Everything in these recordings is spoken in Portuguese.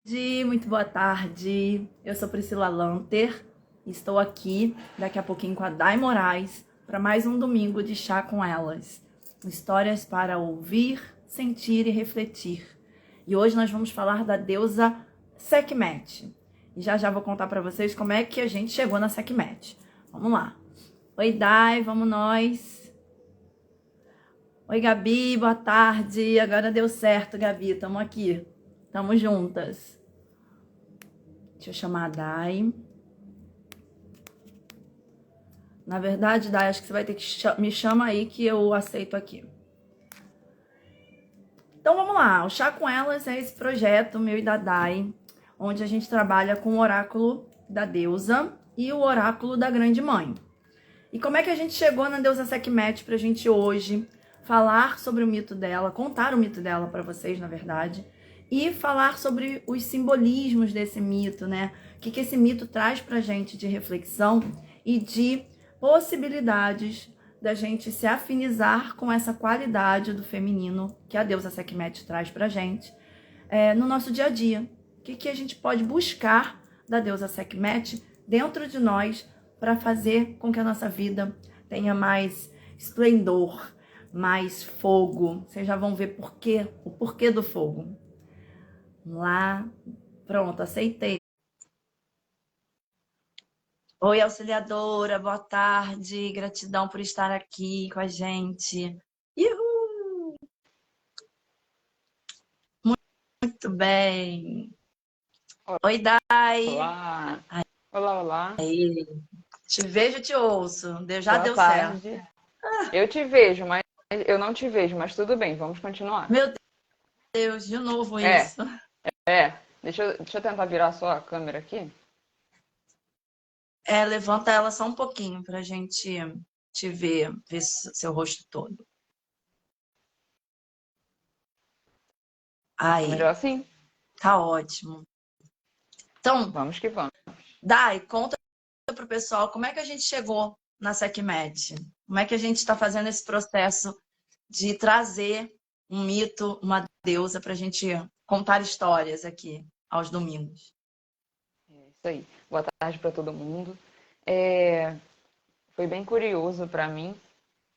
Muito boa tarde. Eu sou Priscila Lanter e estou aqui daqui a pouquinho com a Dai Moraes para mais um domingo de chá com elas. Histórias para ouvir, sentir e refletir. E hoje nós vamos falar da deusa Sekhmet. E já vou contar para vocês como é que a gente chegou na Sekhmet. Vamos lá. Oi, Dai, vamos nós. Oi, Gabi, boa tarde. Agora deu certo, Gabi. Estamos aqui. Estamos juntas. Deixa eu chamar a Dai. Na verdade, Dai, acho que você vai ter que me chama aí que eu aceito aqui. Então vamos lá. O Chá com Elas é esse projeto meu e da Dai, onde a gente trabalha com o oráculo da deusa e o oráculo da grande mãe. E como é que a gente chegou na deusa Sekhmet pra gente hoje falar sobre o mito dela, contar o mito dela para vocês, na verdade, e falar sobre os simbolismos desse mito, né? O que esse mito traz pra gente de reflexão e de possibilidades da gente se afinizar com essa qualidade do feminino que a deusa Sekhmet traz pra gente no nosso dia a dia. O que a gente pode buscar da deusa Sekhmet dentro de nós para fazer com que a nossa vida tenha mais esplendor, mais fogo. Vocês já vão ver o porquê do fogo. Vamos lá. Pronto, aceitei. Oi, auxiliadora, boa tarde. Gratidão por estar aqui com a gente. Uhul! Muito bem. Oi, Dai. Olá, olá, olá. Aí, te vejo, te ouço. Já Boa deu certo. tarde. Eu te vejo, mas eu não te vejo, mas tudo bem, vamos continuar. Meu Deus, de novo É, isso. deixa eu tentar virar só a câmera aqui. Levanta ela só um pouquinho pra gente te ver seu rosto todo. Tá melhor Aí, assim? tá ótimo. Então, Vamos que vamos. Dai, conta pro pessoal como é que a gente chegou na Sekhmet. Como é que a gente está fazendo esse processo de trazer um mito, uma deusa pra gente contar histórias aqui aos domingos. É isso aí. Boa tarde para todo mundo. É, Foi bem curioso para mim,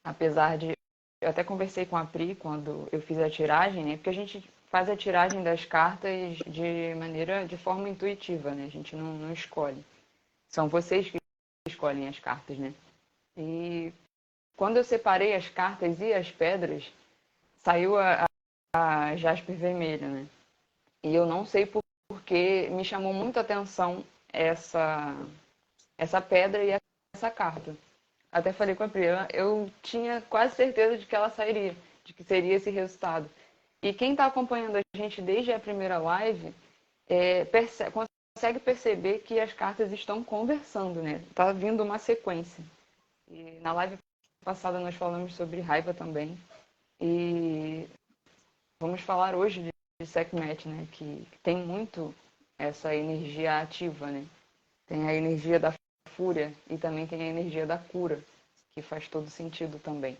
apesar de eu até conversei com a Pri quando eu fiz a tiragem, né? Porque a gente faz a tiragem das cartas de forma intuitiva, né? A gente não escolhe. São vocês que escolhem as cartas, né? E quando eu separei as cartas e as pedras, saiu a jaspe vermelha, né? E eu não sei porque me chamou muito a atenção essa pedra e essa carta. Até falei com a Pri, eu tinha quase certeza de que ela sairia, de que seria esse resultado. E quem está acompanhando a gente desde a primeira live consegue perceber que as cartas estão conversando, né? Tá vindo uma sequência. E na live passada nós falamos sobre raiva também. E vamos falar hoje de Sekhmet, né? Que tem muito essa energia ativa, né? Tem a energia da fúria e também tem a energia da cura, que faz todo sentido também.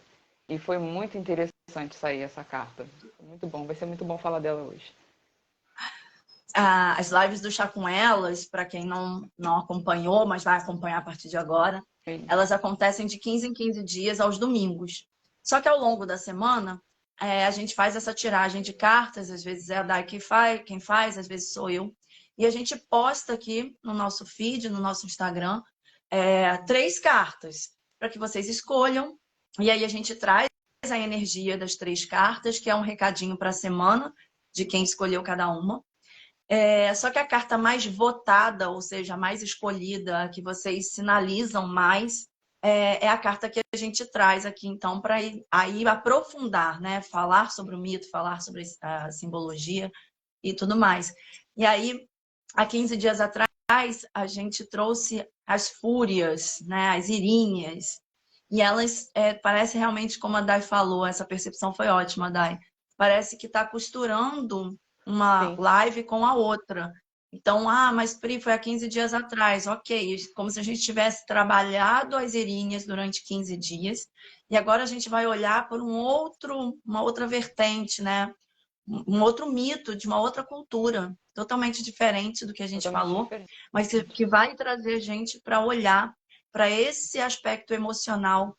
E foi muito interessante sair essa carta. Muito bom, vai ser muito bom falar dela hoje. As lives do Chá com Elas, para quem não acompanhou, mas vai acompanhar a partir de agora, elas acontecem de 15 em 15 dias aos domingos. Só que ao longo da semana, a gente faz essa tiragem de cartas, às vezes é a Dai quem faz, às vezes sou eu. E a gente posta aqui no nosso feed, no nosso Instagram, 3 cartas, para que vocês escolham. E aí a gente traz a energia das 3 cartas, que é um recadinho para a semana, de quem escolheu cada uma. Só que a carta mais votada, ou seja, mais escolhida, que vocês sinalizam mais, é a carta que a gente traz aqui, então, para aí aprofundar, né? Falar sobre o mito, falar sobre a simbologia e tudo mais. E aí, há 15 dias atrás, a gente trouxe as fúrias, né? As irinhas. E elas, parece realmente, como a Dai falou, essa percepção foi ótima, Dai. Parece que está costurando uma Sim. live com a outra. Então, mas Pri, foi há 15 dias atrás. Ok, como se a gente tivesse trabalhado as irinhas durante 15 dias. E agora a gente vai olhar por uma outra vertente, né? Um outro mito de uma outra cultura. totalmente diferente do que a gente Totalmente falou, diferente. mas que vai trazer a gente para olhar para esse aspecto emocional,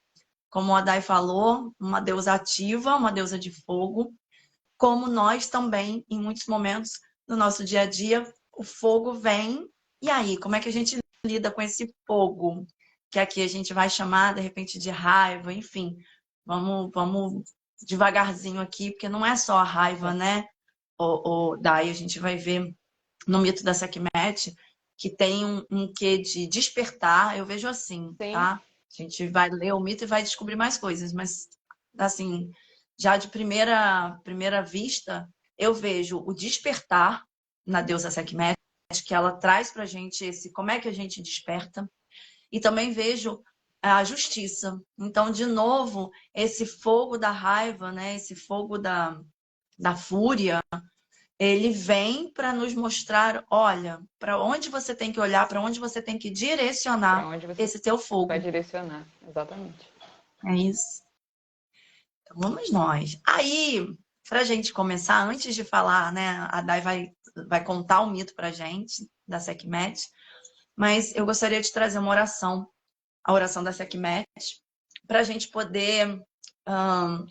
como a Dai falou, uma deusa ativa, uma deusa de fogo, como nós também, em muitos momentos do nosso dia a dia, o fogo vem, e aí, como é que a gente lida com esse fogo? Que aqui a gente vai chamar, de repente, de raiva, enfim. Vamos devagarzinho aqui, porque não é só a raiva, né? Daí a gente vai ver no mito da Sekhmet que tem um quê de despertar, eu vejo assim, Sim. tá? A gente vai ler o mito e vai descobrir mais coisas, mas assim, já de primeira vista, eu vejo o despertar na deusa Sekhmet, que ela traz pra gente esse como é que a gente desperta, e também vejo a justiça. Então, de novo, esse fogo da raiva, né? Esse fogo da fúria, ele vem para nos mostrar, olha, para onde você tem que olhar, para onde você tem que Para direcionar onde você esse teu vai fogo. direcionar, exatamente. É isso. Então, vamos nós. Aí, para a gente começar, antes de falar, né, a Dai vai contar o mito para a gente, da Sekhmet, mas eu gostaria de trazer uma oração, a oração da Sekhmet, para a gente poder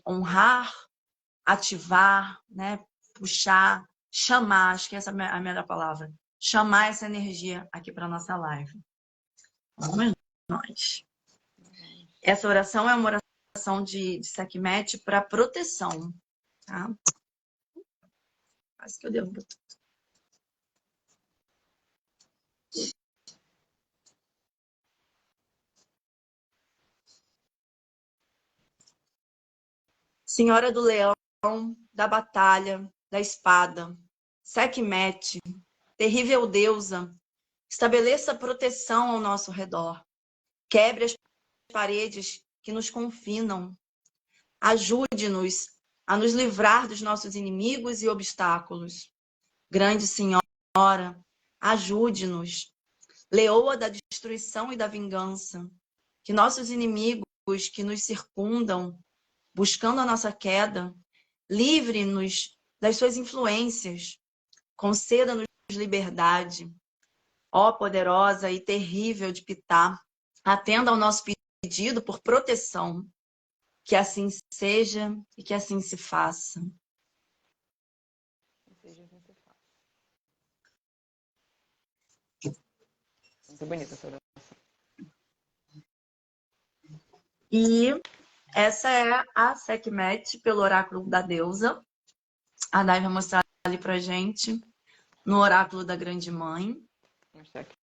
honrar, ativar, né, puxar, chamar, acho que essa é a melhor palavra, chamar essa energia aqui para nossa live. Vamos nós. Essa oração é uma oração de Sekhmet para proteção, tá? Quase que eu derrubo tudo. Senhora do leão, da batalha, da espada, Sekhmet, terrível deusa, estabeleça proteção ao nosso redor. Quebre as paredes que nos confinam. Ajude-nos a nos livrar dos nossos inimigos e obstáculos. Grande Senhora, ajude-nos. Leoa da destruição e da vingança. Que nossos inimigos que nos circundam, buscando a nossa queda, livre-nos das suas influências. Conceda-nos liberdade. Ó poderosa e terrível de Pitá, atenda ao nosso pedido por proteção. Que assim seja e que assim se faça. Muito bonita essa oração. E essa é a Sekhmet pelo oráculo da deusa. A Dai vai mostrar ali pra gente no oráculo da Grande Mãe. Vou mostrar aqui.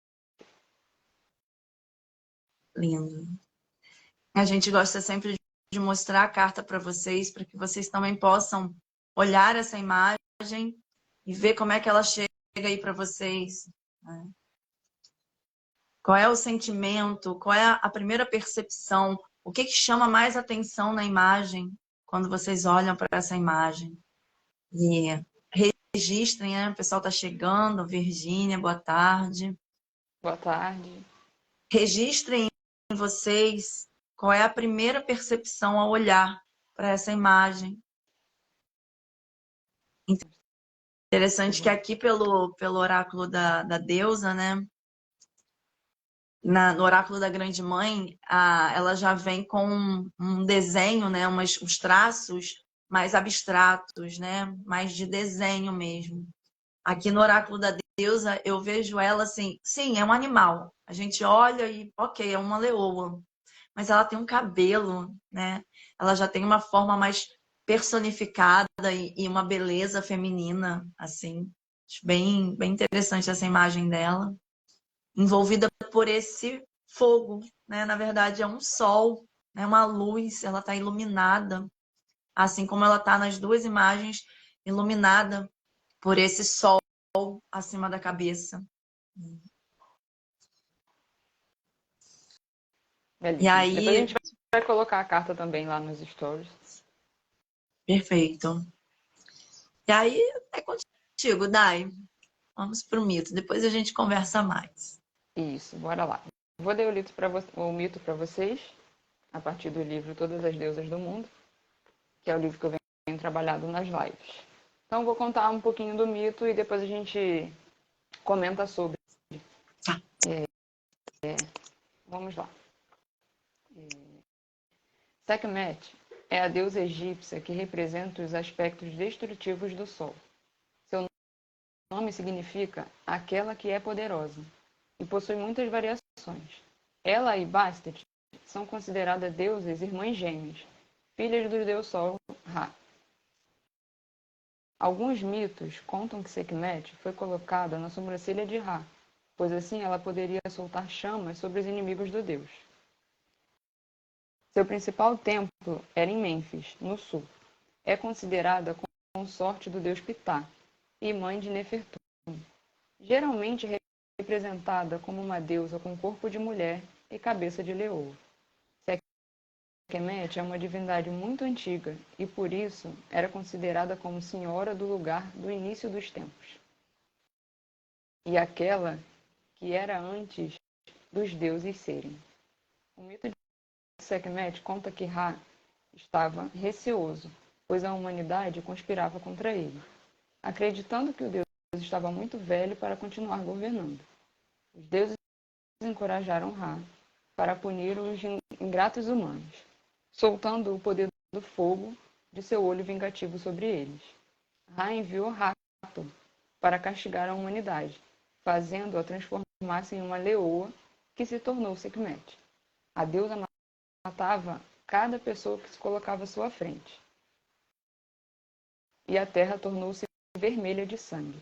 Lindo. A gente gosta sempre de mostrar a carta para vocês, para que vocês também possam olhar essa imagem e ver como é que ela chega aí para vocês, né? Qual é o sentimento, qual é a primeira percepção, o que chama mais atenção na imagem quando vocês olham para essa imagem. E registrem, né? O pessoal está chegando, Virgínia, boa tarde. Boa tarde. Registrem em vocês qual é a primeira percepção ao olhar para essa imagem. Interessante que aqui pelo oráculo da deusa, né? No oráculo da Grande Mãe, ela já vem com um desenho, né? Uns traços mais abstratos, né? Mais de desenho mesmo. Aqui no oráculo da deusa, eu vejo ela assim, sim, é um animal. A gente olha e, ok, é uma leoa. Mas ela tem um cabelo, né? Ela já tem uma forma mais personificada e uma beleza feminina, assim. Acho bem interessante essa imagem dela. Envolvida por esse fogo, né? Na verdade, é um sol, né? Uma luz, ela está iluminada. Assim como ela está nas duas imagens, iluminada por esse sol acima da cabeça. Belíssimo. E aí... Depois a gente vai colocar a carta também lá nos stories. Perfeito. E aí é contigo, Dai. Vamos pro mito. Depois a gente conversa mais. Isso, bora lá. Vou ler o mito para vocês, a partir do livro Todas as Deusas do Mundo, que é o livro que eu venho trabalhado nas lives. Então, vou contar um pouquinho do mito e depois a gente comenta sobre. Tá. Vamos lá. Sekhmet é a deusa egípcia que representa os aspectos destrutivos do Sol. Seu nome significa aquela que é poderosa e possui muitas variações. Ela e Bastet são consideradas deusas irmãs gêmeas, filhas do deus Sol Ra. Alguns mitos contam que Sekhmet foi colocada na sobrancelha de Ra, pois assim ela poderia soltar chamas sobre os inimigos do deus. Seu principal templo era em Mênfis, no sul. É considerada consorte do deus Ptah e mãe de Nefertum. Geralmente representada como uma deusa com corpo de mulher e cabeça de leoa. Sekhmet é uma divindade muito antiga e, por isso, era considerada como senhora do lugar do início dos tempos. E aquela que era antes dos deuses serem. O mito de Sekhmet conta que Ra estava receoso, pois a humanidade conspirava contra ele, acreditando que o deus estava muito velho para continuar governando. Os deuses encorajaram Ra para punir os ingratos humanos, soltando o poder do fogo de seu olho vingativo sobre eles. Ra enviou Rato para castigar a humanidade, fazendo-a transformar-se em uma leoa que se tornou Sekhmet. A deusa matava cada pessoa que se colocava à sua frente. E a terra tornou-se vermelha de sangue.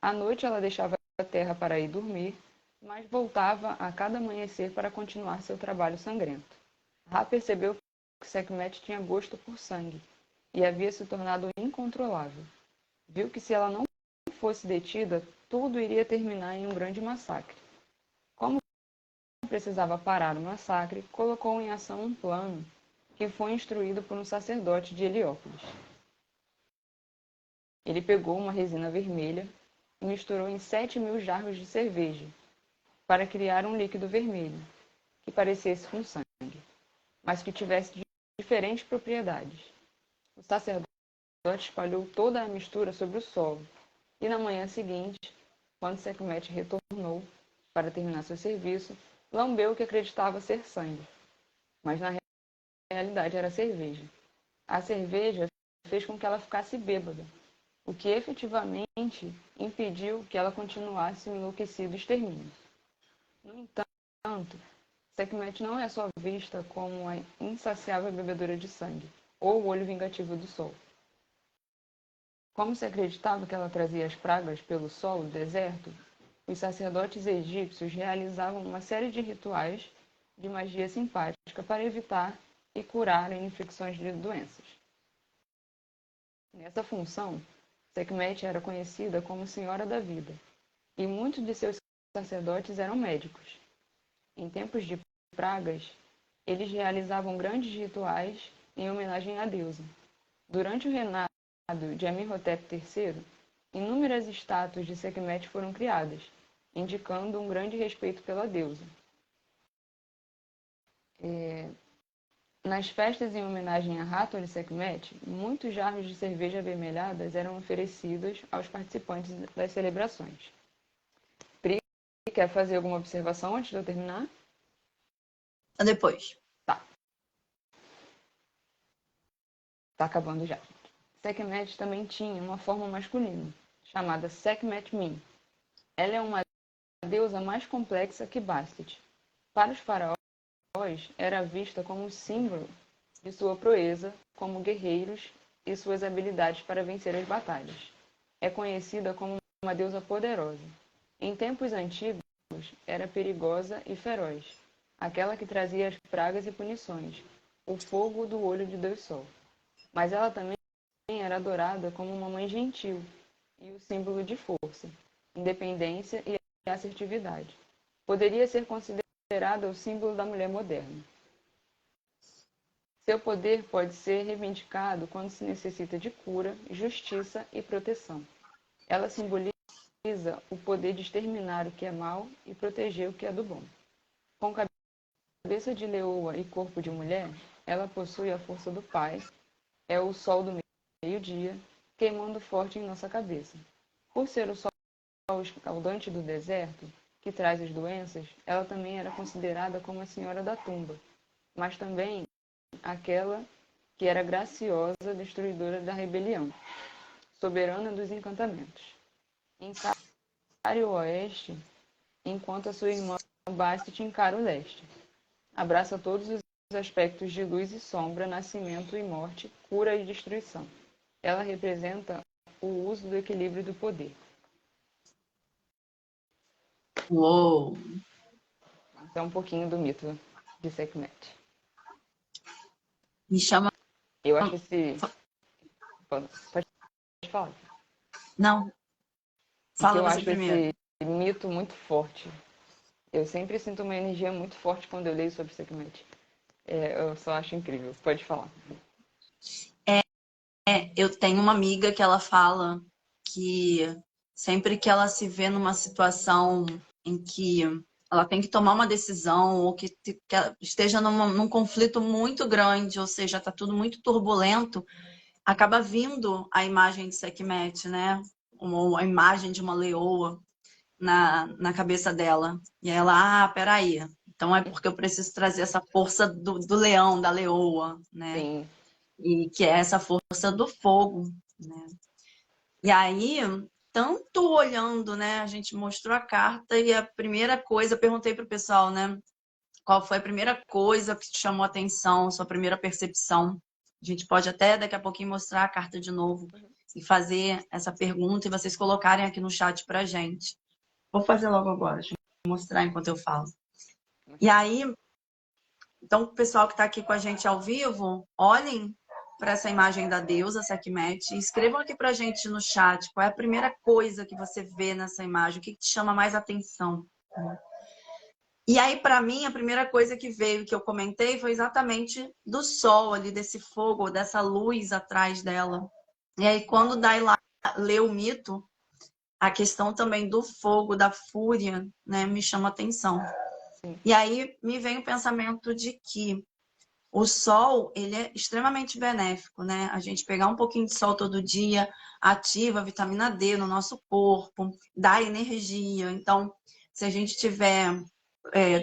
À noite ela deixava a terra para ir dormir, mas voltava a cada amanhecer para continuar seu trabalho sangrento. Ra percebeu que Sekhmet tinha gosto por sangue e havia se tornado incontrolável. Viu que se ela não fosse detida, tudo iria terminar em um grande massacre. Como precisava parar o massacre, colocou em ação um plano que foi instruído por um sacerdote de Heliópolis. Ele pegou uma resina vermelha e misturou em 7.000 jarros de cerveja para criar um líquido vermelho que parecesse com sangue, mas que tivesse diferentes propriedades. O sacerdote espalhou toda a mistura sobre o solo e na manhã seguinte, quando Sekhmet retornou para terminar seu serviço, lambeu o que acreditava ser sangue, mas na realidade era cerveja. A cerveja fez com que ela ficasse bêbada, o que efetivamente impediu que ela continuasse o enlouquecido extermínio. No entanto, Sekhmet não é só vista como a insaciável bebedora de sangue, ou o olho vingativo do sol. Como se acreditava que ela trazia as pragas pelo solo do deserto, os sacerdotes egípcios realizavam uma série de rituais de magia simpática para evitar e curar infecções de doenças. Nessa função, Sekhmet era conhecida como Senhora da Vida, e muitos de seus sacerdotes eram médicos. Em tempos de pragas, eles realizavam grandes rituais em homenagem à deusa. Durante o reinado de Amenhotep III, inúmeras estátuas de Sekhmet foram criadas, indicando um grande respeito pela deusa. Nas festas em homenagem a Hathor e Sekhmet, muitos jarros de cerveja avermelhadas eram oferecidos aos participantes das celebrações. Pri, quer fazer alguma observação antes de eu terminar? Depois. Tá. Tá acabando já. Sekhmet também tinha uma forma masculina, chamada Sekhmet Min. Ela é uma deusa mais complexa que Bastet. Para os faraós, era vista como símbolo de sua proeza como guerreiros e suas habilidades para vencer as batalhas. É conhecida como uma deusa poderosa. Em tempos antigos, era perigosa e feroz, aquela que trazia as pragas e punições, o fogo do olho de Deus Sol. Mas ela também era adorada como uma mãe gentil e o símbolo de força, independência e assertividade. Poderia ser considerada o símbolo da mulher moderna. Seu poder pode ser reivindicado quando se necessita de cura, justiça e proteção. Ela simboliza o poder de exterminar o que é mal e proteger o que é do bom. Com cabeça de leoa e corpo de mulher, ela possui a força do Pai, é o sol do meio-dia queimando forte em nossa cabeça. Por ser o sol escaldante do deserto, que traz as doenças, ela também era considerada como a senhora da tumba, mas também aquela que era graciosa, destruidora da rebelião, soberana dos encantamentos. Encare o oeste, enquanto a sua irmã Bastet encara o leste. Abraça todos os aspectos de luz e sombra, nascimento e morte, cura e destruição. Ela representa o uso do equilíbrio do poder. Uou! Isso é um pouquinho do mito de Sekhmet. Me chama. Eu acho esse... Pode falar. Não, E que fala eu você acho primeiro. esse mito muito forte. Eu sempre sinto uma energia muito forte quando eu leio sobre Sekhmet. Eu só acho incrível. Pode falar. Eu tenho uma amiga que ela fala que sempre que ela se vê numa situação em que ela tem que tomar uma decisão ou que ela esteja num conflito muito grande, ou seja, está tudo muito turbulento, acaba vindo a imagem de Sekhmet, né? A imagem de uma leoa na cabeça dela. E ela, peraí, então é porque eu preciso trazer essa força do leão, da leoa, né? Sim. E que é essa força do fogo, né? E aí, tanto olhando, né? A gente mostrou a carta e a primeira coisa, eu perguntei pro pessoal, né? Qual foi a primeira coisa que te chamou a atenção, sua primeira percepção? A gente pode até daqui a pouquinho mostrar a carta de novo e fazer essa pergunta e vocês colocarem aqui no chat pra gente. Vou fazer logo agora, deixa eu mostrar enquanto eu falo. E aí, então, o pessoal que está aqui com a gente ao vivo, olhem para essa imagem da deusa Sekhmet e escrevam aqui para a gente no chat qual é a primeira coisa que você vê nessa imagem, o que te chama mais atenção. E aí, para mim, a primeira coisa que veio, que eu comentei, foi exatamente do sol ali, desse fogo, dessa luz atrás dela. E aí, quando Dalai lê o mito, a questão também do fogo, da fúria, né, me chama atenção. Sim. E aí me vem o pensamento de que o sol, ele é extremamente benéfico, né? A gente pegar um pouquinho de sol todo dia ativa a vitamina D no nosso corpo, dá energia. Então, se a gente tiver,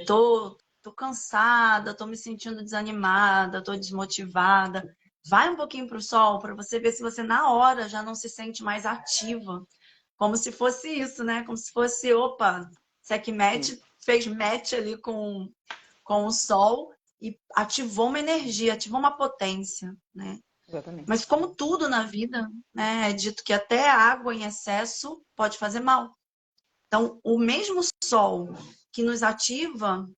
tô cansada, tô me sentindo desanimada, tô desmotivada, vai um pouquinho para o sol para você ver se você na hora já não se sente mais ativa. Como se fosse isso, né? Como se fosse, opa, Sekhmet fez match ali com o sol e ativou uma energia, ativou uma potência, né? Exatamente. Mas como tudo na vida, né, é dito que até a água em excesso pode fazer mal. Então, o mesmo sol que nos ativa,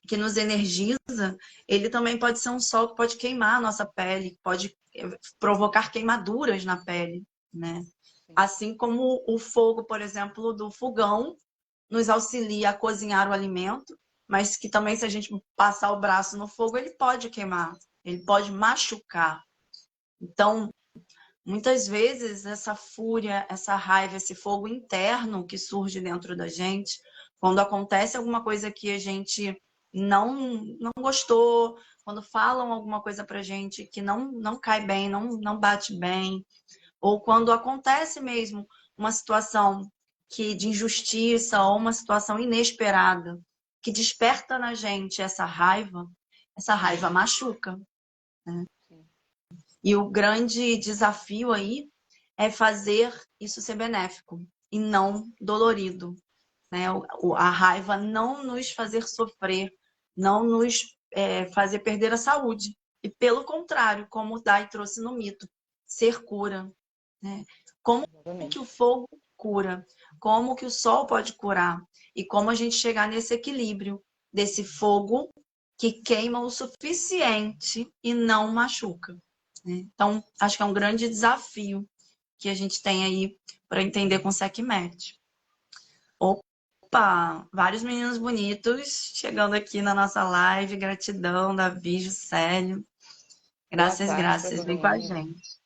que nos energiza, ele também pode ser um sol que pode queimar a nossa pele, pode provocar queimaduras na pele, né? Assim como o fogo, por exemplo, do fogão nos auxilia a cozinhar o alimento, mas que também, se a gente passar o braço no fogo, ele pode queimar, ele pode machucar. Então, muitas vezes, essa fúria, essa raiva, esse fogo interno que surge dentro da gente, quando acontece alguma coisa que a gente não gostou, quando falam alguma coisa pra gente que não cai bem, não bate bem, ou quando acontece mesmo uma situação de injustiça ou uma situação inesperada que desperta na gente essa raiva machuca, né? E o grande desafio aí é fazer isso ser benéfico e não dolorido, né? A raiva não nos fazer sofrer, não nos fazer perder a saúde. E pelo contrário, como o Dai trouxe no mito, ser cura, né? Como que o fogo cura? Como que o sol pode curar? E como a gente chegar nesse equilíbrio desse fogo que queima o suficiente e não machuca, né? Então, acho que é um grande desafio que a gente tem aí para entender com o Sekhmet. Opa, vários meninos bonitos chegando aqui na nossa live. Gratidão, Davi, Juscelio. Boa Graças, tarde para graças. todo Vem com a mundo. gente.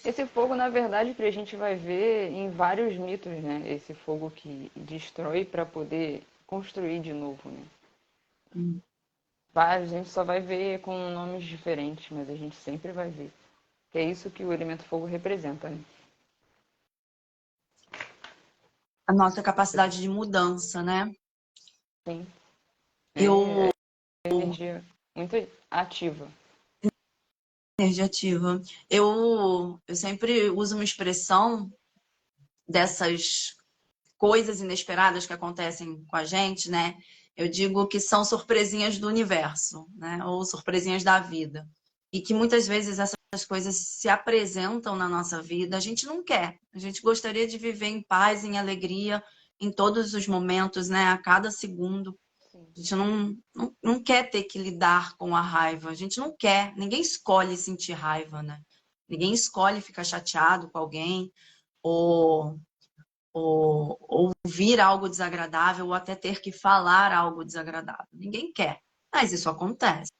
Esse fogo, na verdade, a gente vai ver em vários mitos, né? Esse fogo que destrói para poder construir de novo, né? A gente só vai ver com nomes diferentes, mas a gente sempre vai ver. Que é isso que o elemento fogo representa, né? A nossa capacidade de mudança, né? Sim. Eu, É energia muito ativa. energia ativa. Eu sempre uso uma expressão dessas coisas inesperadas que acontecem com a gente, né? Eu digo que são surpresinhas do universo, né? Ou surpresinhas da vida. E que muitas vezes essas coisas se apresentam na nossa vida, a gente não quer. A gente gostaria de viver em paz, em alegria, em todos os momentos, né? A cada segundo. Sim. A gente não quer ter que lidar com a raiva. A gente não quer. Ninguém escolhe sentir raiva, né? Ninguém escolhe ficar chateado com alguém ou ou ouvir algo desagradável, ou até ter que falar algo desagradável. Ninguém quer, mas isso acontece.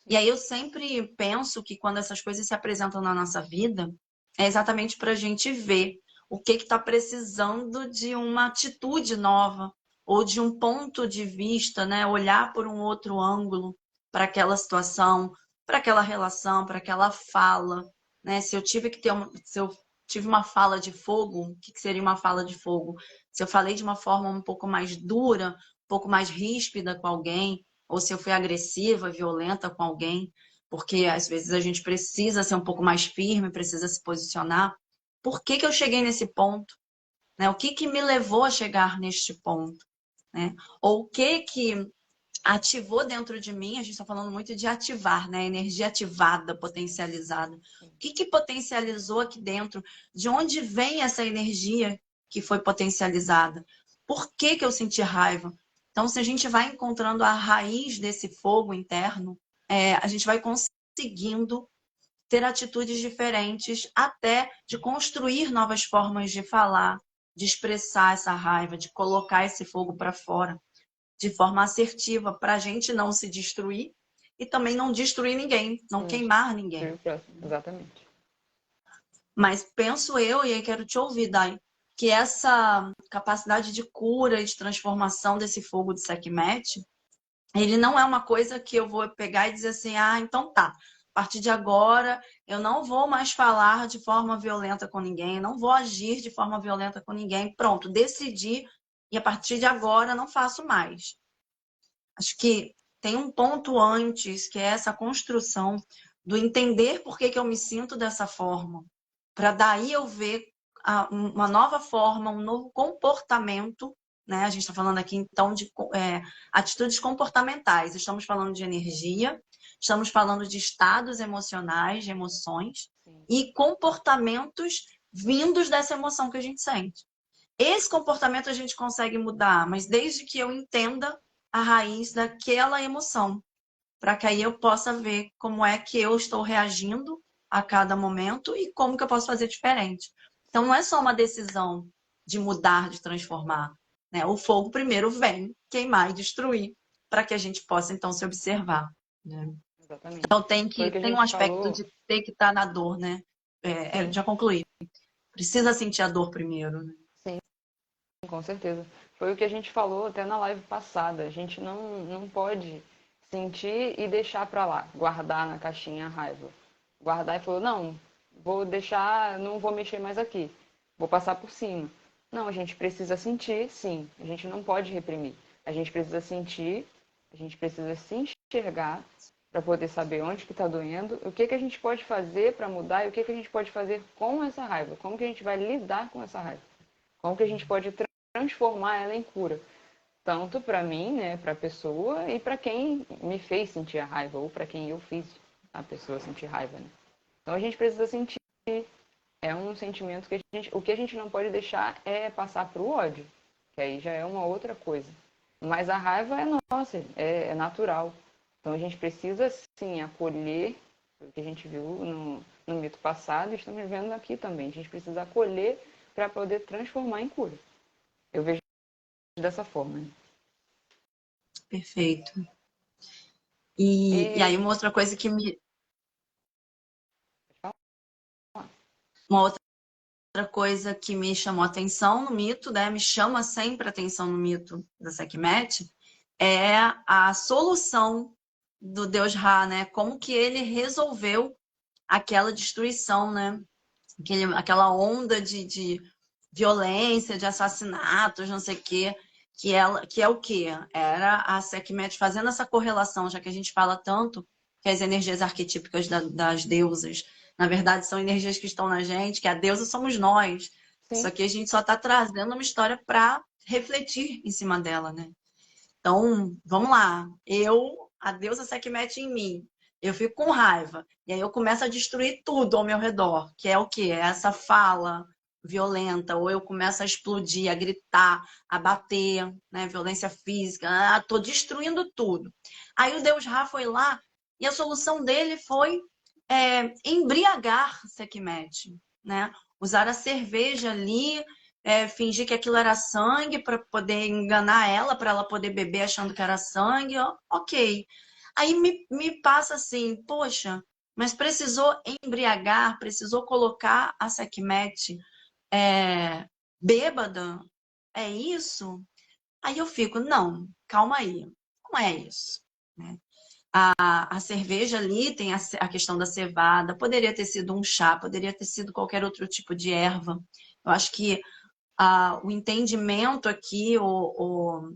E aí eu sempre penso que quando essas coisas se apresentam na nossa vida, é exatamente para a gente ver o que está precisando de uma atitude nova, ou de um ponto de vista, né? Olhar por um outro ângulo para aquela situação, para aquela relação, para aquela fala. Né? Se eu tive que ter se eu tive uma fala de fogo, o que seria uma fala de fogo? Se eu falei de uma forma um pouco mais dura, um pouco mais ríspida com alguém, ou se eu fui agressiva, violenta com alguém, porque às vezes a gente precisa ser um pouco mais firme, precisa se posicionar. Por que eu cheguei nesse ponto? Né? O que me levou a chegar neste ponto? Né? Ou o que ativou dentro de mim, a gente está falando muito de ativar, né? Energia ativada, potencializada. O que potencializou aqui dentro? De onde vem essa energia que foi potencializada? Por que eu senti raiva? Então, se a gente vai encontrando a raiz desse fogo interno, a gente vai conseguindo ter atitudes diferentes, até de construir novas formas de falar, de expressar essa raiva, de colocar esse fogo para fora de forma assertiva, para a gente não se destruir e também não destruir ninguém, não queimar ninguém. Exatamente. Mas penso eu, e aí quero te ouvir, Dai, que essa capacidade de cura e de transformação desse fogo de Sekhmet, ele não é uma coisa que eu vou pegar e dizer assim, ah, então tá, a partir de agora eu não vou mais falar de forma violenta com ninguém, não vou agir de forma violenta com ninguém, pronto, decidi e a partir de agora não faço mais. Acho que tem um ponto antes, que é essa construção do entender por que eu me sinto dessa forma, para daí eu ver uma nova forma, um novo comportamento, né? A gente está falando aqui, então, de atitudes comportamentais. Estamos falando de energia, estamos falando de estados emocionais, de emoções, e comportamentos vindos dessa emoção que a gente sente. Esse comportamento a gente consegue mudar, mas desde que eu entenda a raiz daquela emoção, para que aí eu possa ver como é que eu estou reagindo a cada momento e como que eu posso fazer diferente. Então não é só uma decisão de mudar, de transformar, né? O fogo primeiro vem queimar e destruir, para que a gente possa então se observar, né? Exatamente. Então Foi o que a tem um gente aspecto falou. de ter que estar na dor, né? Já concluí. Precisa sentir a dor primeiro, né? Sim, com certeza. Foi o que a gente falou até na live passada. A gente não pode sentir e deixar pra lá, guardar na caixinha a raiva. Guardar e falou, não, vou deixar, não vou mexer mais aqui. Vou passar por cima. Não, a gente precisa sentir, sim. A gente não pode reprimir. A gente precisa sentir, a gente precisa se enxergar para poder saber onde que está doendo, o que que a gente pode fazer para mudar e o que que a gente pode fazer com essa raiva. Como que a gente vai lidar com essa raiva. Como que a gente pode transformar ela em cura. Tanto para mim, né, para a pessoa, e para quem me fez sentir a raiva, ou para quem eu fiz a pessoa sentir raiva. Né? Então a gente precisa sentir. É um sentimento que o que a gente não pode deixar é passar para o ódio, que aí já é uma outra coisa. Mas a raiva é nossa, é natural. Então a gente precisa sim acolher o que a gente viu no mito passado e estamos vendo aqui também. A gente precisa acolher para poder transformar em cura. Eu vejo dessa forma. Né? Perfeito. E aí uma outra coisa que me... Uma outra coisa que me chamou a atenção no mito, né? Me chama sempre a atenção no mito da Sekhmet, é a solução do Deus Ra, né? Como que ele resolveu aquela destruição, né? Aquela onda de violência, de assassinatos, não sei o quê, que é o quê? Era a Sekhmet fazendo essa correlação, já que a gente fala tanto que as energias arquetípicas das deusas, na verdade, são energias que estão na gente, que a deusa somos nós. Sim. Só que a gente só está trazendo uma história para refletir em cima dela, né? Então, vamos lá. A deusa Sekhmet em mim, eu fico com raiva. E aí eu começo a destruir tudo ao meu redor, que é o quê? É essa fala violenta, ou eu começo a explodir, a gritar, a bater, né? Violência física. Ah, tô destruindo tudo. Aí o deus Ra foi lá e a solução dele foi embriagar Sekhmet, né? Usar a cerveja ali, fingir que aquilo era sangue para poder enganar ela, para ela poder beber achando que era sangue, ok. Aí me passa assim, poxa, mas precisou embriagar, precisou colocar a Sekhmet bêbada? É isso? Aí eu fico, não, calma aí, não é isso, né? A cerveja ali tem a questão da cevada, poderia ter sido um chá, poderia ter sido qualquer outro tipo de erva. Eu acho que o entendimento aqui, o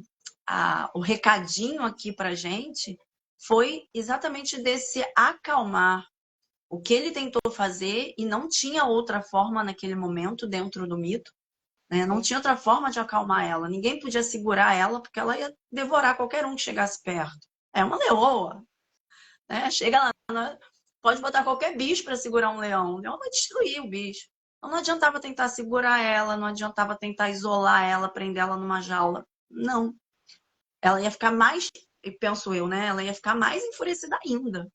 recadinho aqui para gente foi exatamente desse acalmar. O que ele tentou fazer e não tinha outra forma naquele momento dentro do mito, né? Não tinha outra forma de acalmar ela. Ninguém podia segurar ela porque ela ia devorar qualquer um que chegasse perto. É uma leoa, né? Chega lá, pode botar qualquer bicho para segurar um leão. O leão vai destruir o bicho. Então não adiantava tentar segurar ela, não adiantava tentar isolar ela, prender ela numa jaula. Não. Ela ia ficar mais, penso eu, né? Ela ia ficar mais enfurecida ainda. Com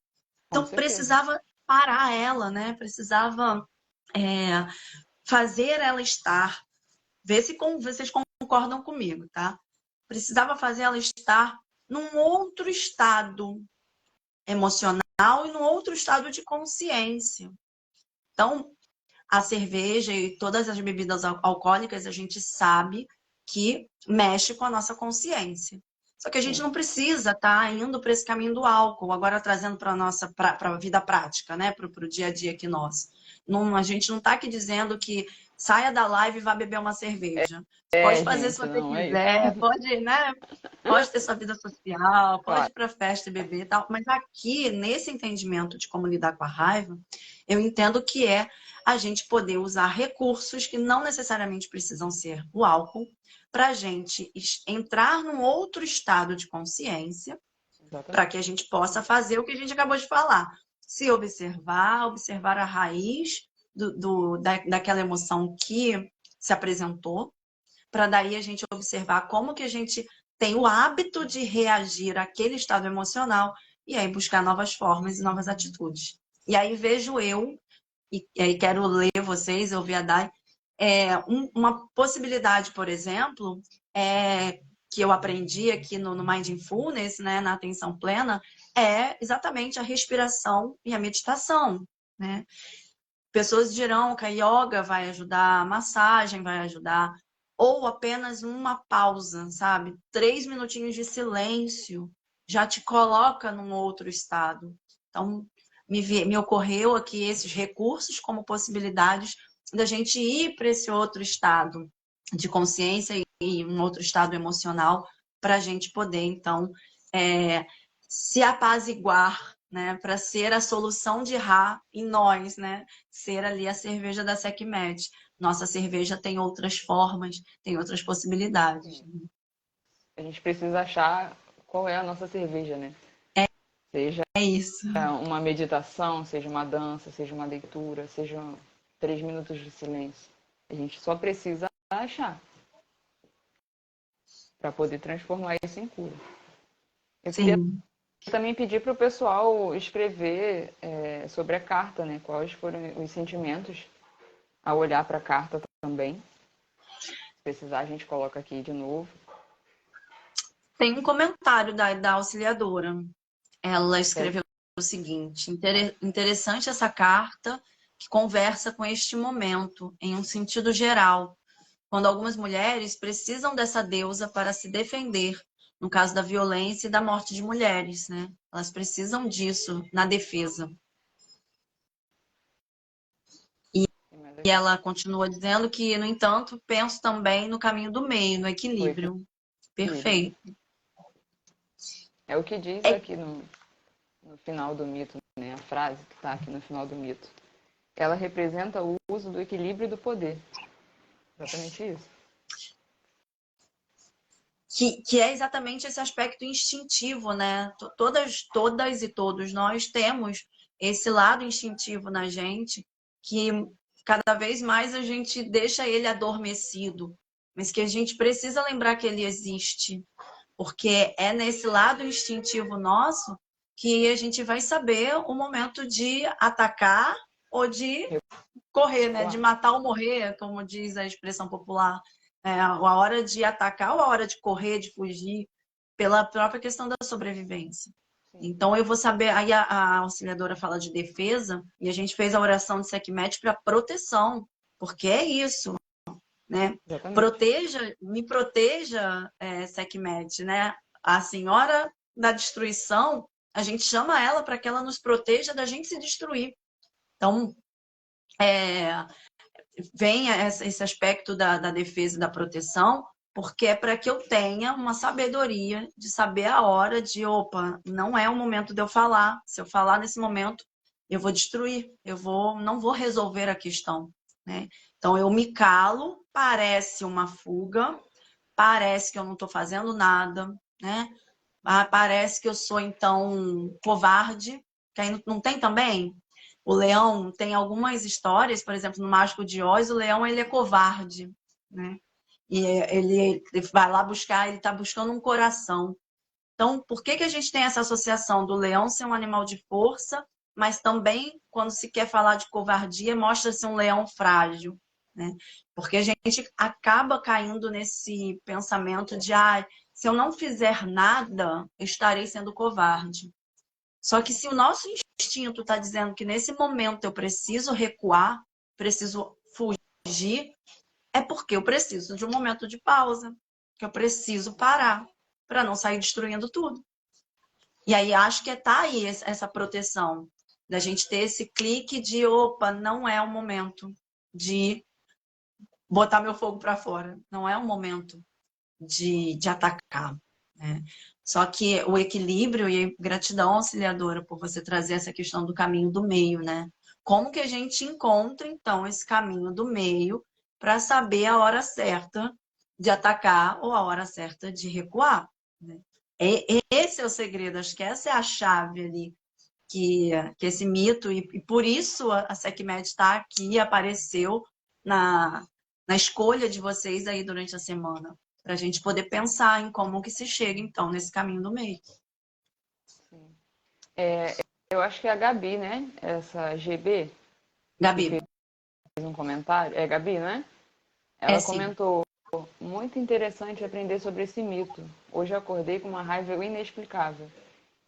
Então certeza. precisava parar ela, né? Precisava fazer ela estar. Ver se vocês concordam comigo, tá? Precisava fazer ela estar num outro estado emocional e num outro estado de consciência. Então, a cerveja e todas as bebidas alcoólicas, a gente sabe que mexe com a nossa consciência. Só que a gente Sim. não precisa estar indo para esse caminho do álcool, agora trazendo para a vida prática, né? Para o dia a dia aqui nosso. Não, a gente não está aqui dizendo que saia da live e vá beber uma cerveja. Você pode fazer se Gente, você não é isso. quiser, pode, né? Pode ter sua vida social, pode Claro. ir para festa e beber e tal. Mas aqui, nesse entendimento de como lidar com a raiva, eu entendo que é a gente poder usar recursos que não necessariamente precisam ser o álcool, para a gente entrar num outro estado de consciência, para Exatamente. que a gente possa fazer o que a gente acabou de falar. Se observar a raiz daquela emoção que se apresentou, para daí a gente observar como que a gente tem o hábito de reagir àquele estado emocional e aí buscar novas formas e novas atitudes. E aí vejo eu e aí quero ler vocês, ouvir a Dai, uma possibilidade, por exemplo, que eu aprendi aqui no Mindfulness, né, na atenção plena, é exatamente a respiração e a meditação, né? Pessoas dirão que a yoga vai ajudar, a massagem vai ajudar, ou apenas uma pausa, sabe? 3 minutinhos de silêncio já te coloca num outro estado. Então, me ocorreu aqui esses recursos como possibilidades da gente ir para esse outro estado de consciência e um outro estado emocional para a gente poder, então, se apaziguar, né, para ser a solução de Ra em nós, né, ser ali a cerveja da Sekhmet. Nossa cerveja tem outras formas, tem outras possibilidades. A gente precisa achar qual é a nossa cerveja, né? Seja É isso. uma meditação, seja uma dança, seja uma leitura, seja 3 minutos de silêncio. A gente só precisa achar para poder transformar isso em cura. Eu queria Sim. também pedir para o pessoal escrever sobre a carta, né? Quais foram os sentimentos ao olhar para a carta também. Se precisar, a gente coloca aqui de novo. Tem um comentário da auxiliadora. Ela escreveu o seguinte: interessante essa carta que conversa com este momento, em um sentido geral, quando algumas mulheres precisam dessa deusa para se defender, no caso da violência e da morte de mulheres, né? Elas precisam disso na defesa. ela continua dizendo que, no entanto, penso também no caminho do meio, no O equilíbrio. equilíbrio. Perfeito. É o que diz É aqui no final do mito, né? A frase que está aqui no final do mito. Ela representa o uso do equilíbrio e do poder. Exatamente isso. que é exatamente esse aspecto instintivo, né? Todas e todos nós temos esse lado instintivo na gente que cada vez mais a gente deixa ele adormecido, mas que a gente precisa lembrar que ele existe, porque é nesse lado instintivo nosso que a gente vai saber o momento de atacar ou de correr, né? De matar ou morrer, como diz a expressão popular. A hora de atacar ou a hora de correr, de fugir, pela própria questão da sobrevivência. Sim. Então, eu vou saber. Aí a auxiliadora fala de defesa, e a gente fez a oração de Sekhmet para proteção, porque é isso, né? Exatamente. Me proteja, Sekhmet, né? A senhora da destruição, a gente chama ela para que ela nos proteja da gente se destruir. Então, vem esse aspecto da defesa e da proteção, porque é para que eu tenha uma sabedoria de saber a hora de, opa, não é o momento de eu falar. Se eu falar nesse momento, eu vou destruir, não vou resolver a questão, né? Então eu me calo, parece uma fuga, parece que eu não estou fazendo nada, né? Parece que eu sou então covarde, que aí não tem também. O leão tem algumas histórias, por exemplo, no Mágico de Oz, o leão ele é covarde, né? E ele vai lá buscar, ele está buscando um coração. Então, por que a gente tem essa associação do leão ser um animal de força, mas também, quando se quer falar de covardia, mostra-se um leão frágil, né? Porque a gente acaba caindo nesse pensamento de, se eu não fizer nada, eu estarei sendo covarde. Só que se o nosso instinto está dizendo que nesse momento eu preciso recuar, preciso fugir, é porque eu preciso de um momento de pausa, que eu preciso parar para não sair destruindo tudo. E aí acho que tá aí essa proteção da gente ter esse clique de, opa, não é o momento de botar meu fogo para fora, não é o momento de atacar, né? Só que o equilíbrio e gratidão auxiliadora por você trazer essa questão do caminho do meio, né? Como que a gente encontra, então, esse caminho do meio para saber a hora certa de atacar ou a hora certa de recuar, né? Esse é o segredo, acho que essa é a chave ali, que esse mito, e por isso a Sekhmet está aqui, apareceu na escolha de vocês aí durante a semana, para a gente poder pensar em como que se chega, então, nesse caminho do meio. Sim. Eu acho que é a Gabi, né? Essa GB, que Gabi, fez um comentário. É a Gabi, né? é Ela sim. comentou: muito interessante aprender sobre esse mito. Hoje eu acordei com uma raiva inexplicável,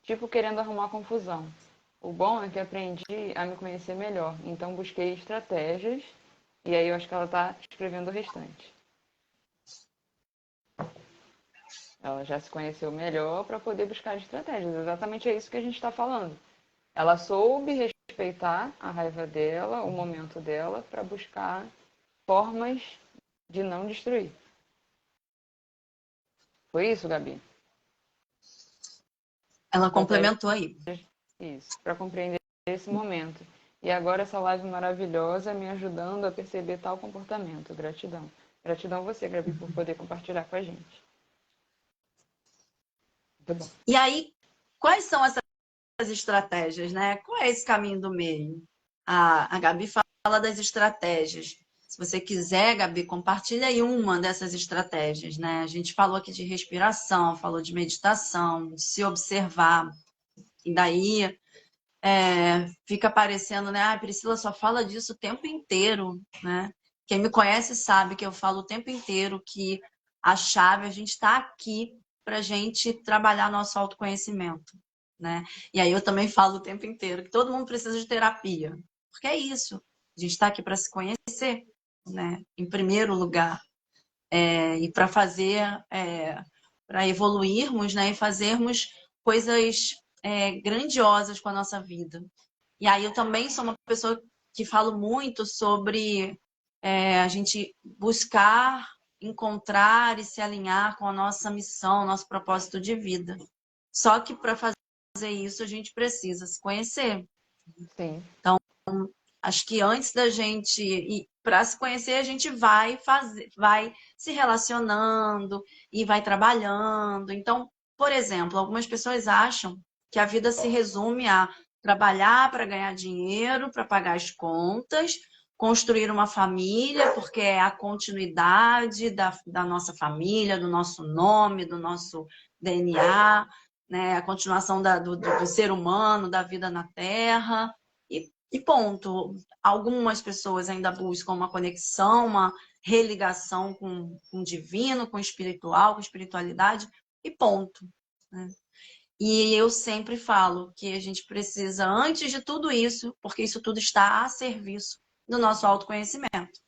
tipo querendo arrumar confusão. O bom é que aprendi a me conhecer melhor, então busquei estratégias, e aí eu acho que ela está escrevendo o restante. Ela já se conheceu melhor para poder buscar estratégias. Exatamente é isso que a gente está falando. Ela soube respeitar a raiva dela, o momento dela, para buscar formas de não destruir. Foi isso, Gabi? Ela Estratégia, complementou aí. isso, para compreender esse momento. E agora essa live maravilhosa me ajudando a perceber tal comportamento. Gratidão. Gratidão a você, Gabi, por poder compartilhar com a gente. Muito bom. E aí, quais são essas estratégias, né? Qual é esse caminho do meio? A Gabi fala das estratégias. Se você quiser, Gabi, compartilha aí uma dessas estratégias, né? A gente falou aqui de respiração, falou de meditação, de se observar. E daí fica parecendo, né? Priscila só fala disso o tempo inteiro, né? Quem me conhece sabe que eu falo o tempo inteiro que a chave, a gente está aqui para a gente trabalhar nosso autoconhecimento, né? E aí eu também falo o tempo inteiro que todo mundo precisa de terapia, porque é isso. A gente está aqui para se conhecer, né? Em primeiro lugar, e para fazer, para evoluirmos, né? E fazermos coisas grandiosas com a nossa vida. E aí eu também sou uma pessoa que falo muito sobre a gente buscar, encontrar e se alinhar com a nossa missão, nosso propósito de vida. Só que para fazer isso, a gente precisa se conhecer. Sim. Então, acho que antes da gente ir para se conhecer, a gente vai se relacionando e vai trabalhando. Então, por exemplo, algumas pessoas acham que a vida se resume a trabalhar para ganhar dinheiro, para pagar as contas, construir uma família, porque é a continuidade da nossa família, do nosso nome, do nosso DNA, né? A continuação do ser humano, da vida na Terra. E ponto. Algumas pessoas ainda buscam uma conexão, uma religação com o divino, com o espiritual, com a espiritualidade, e ponto. Né? E eu sempre falo que a gente precisa, antes de tudo isso, porque isso tudo está a serviço do nosso autoconhecimento.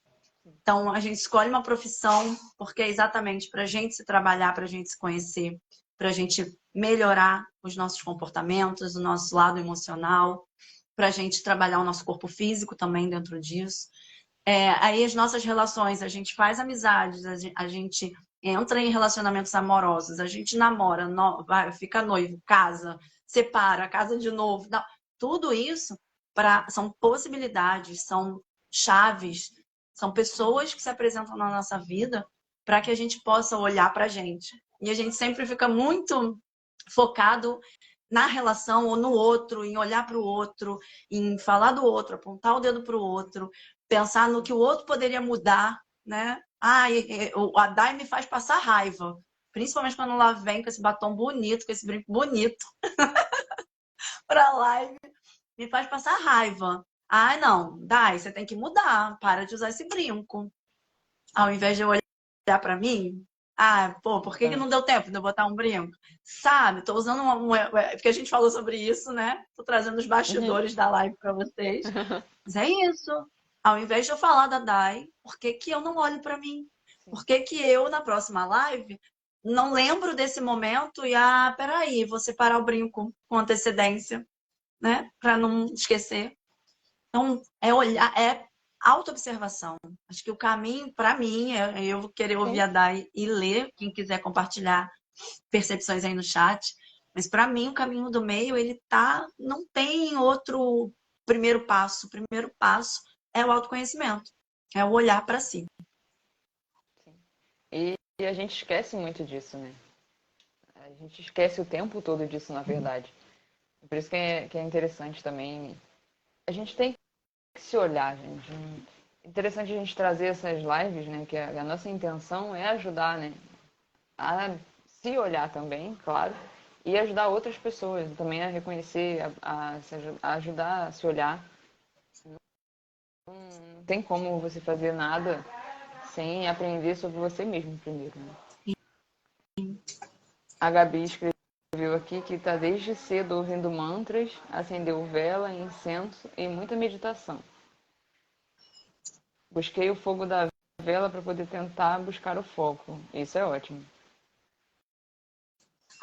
Então, a gente escolhe uma profissão porque é exatamente para a gente se trabalhar, para a gente se conhecer, para a gente melhorar os nossos comportamentos, o nosso lado emocional, para a gente trabalhar o nosso corpo físico também dentro disso. Aí as nossas relações, a gente faz amizades, a gente entra em relacionamentos amorosos, a gente namora, fica noivo, casa, separa, casa de novo. Não, tudo isso são possibilidades, são chaves, são pessoas que se apresentam na nossa vida para que a gente possa olhar para a gente. E a gente sempre fica muito focado na relação ou no outro, em olhar para o outro, em falar do outro, apontar o dedo para o outro, pensar no que o outro poderia mudar, né? A Dai me faz passar raiva, principalmente quando ela vem com esse batom bonito, com esse brinco bonito para a live, me faz passar raiva. Ah, não, Dai, você tem que mudar, para de usar esse brinco. Ao invés de eu olhar para mim, por que não deu tempo de eu botar um brinco? Sabe, tô usando porque a gente falou sobre isso, né? Tô trazendo os bastidores da live para vocês. Mas é isso. Ao invés de eu falar da Dai, por que que eu não olho para mim? Por que que eu, na próxima live, não lembro desse momento e, peraí, vou separar o brinco com antecedência, né? Para não esquecer. Então, é olhar, é autoobservação. Acho que o caminho, para mim, eu vou querer ouvir a Dai e ler, quem quiser compartilhar percepções aí no chat. Mas para mim, o caminho do meio, não tem outro primeiro passo. O primeiro passo é o autoconhecimento, é o olhar para si. Sim. E a gente esquece muito disso, né? A gente esquece o tempo todo disso, na verdade. Por isso que é interessante também. A gente tem que se olhar, gente. É interessante a gente trazer essas lives, né? Que a nossa intenção é ajudar, né? A se olhar também, claro, e ajudar outras pessoas também a reconhecer, a ajudar a se olhar. Não tem como você fazer nada sem aprender sobre você mesmo primeiro, né? A Gabi escreveu aqui que está desde cedo ouvindo mantras, acendeu vela, incenso e muita meditação. Busquei o fogo da vela para poder tentar buscar o foco. Isso é ótimo.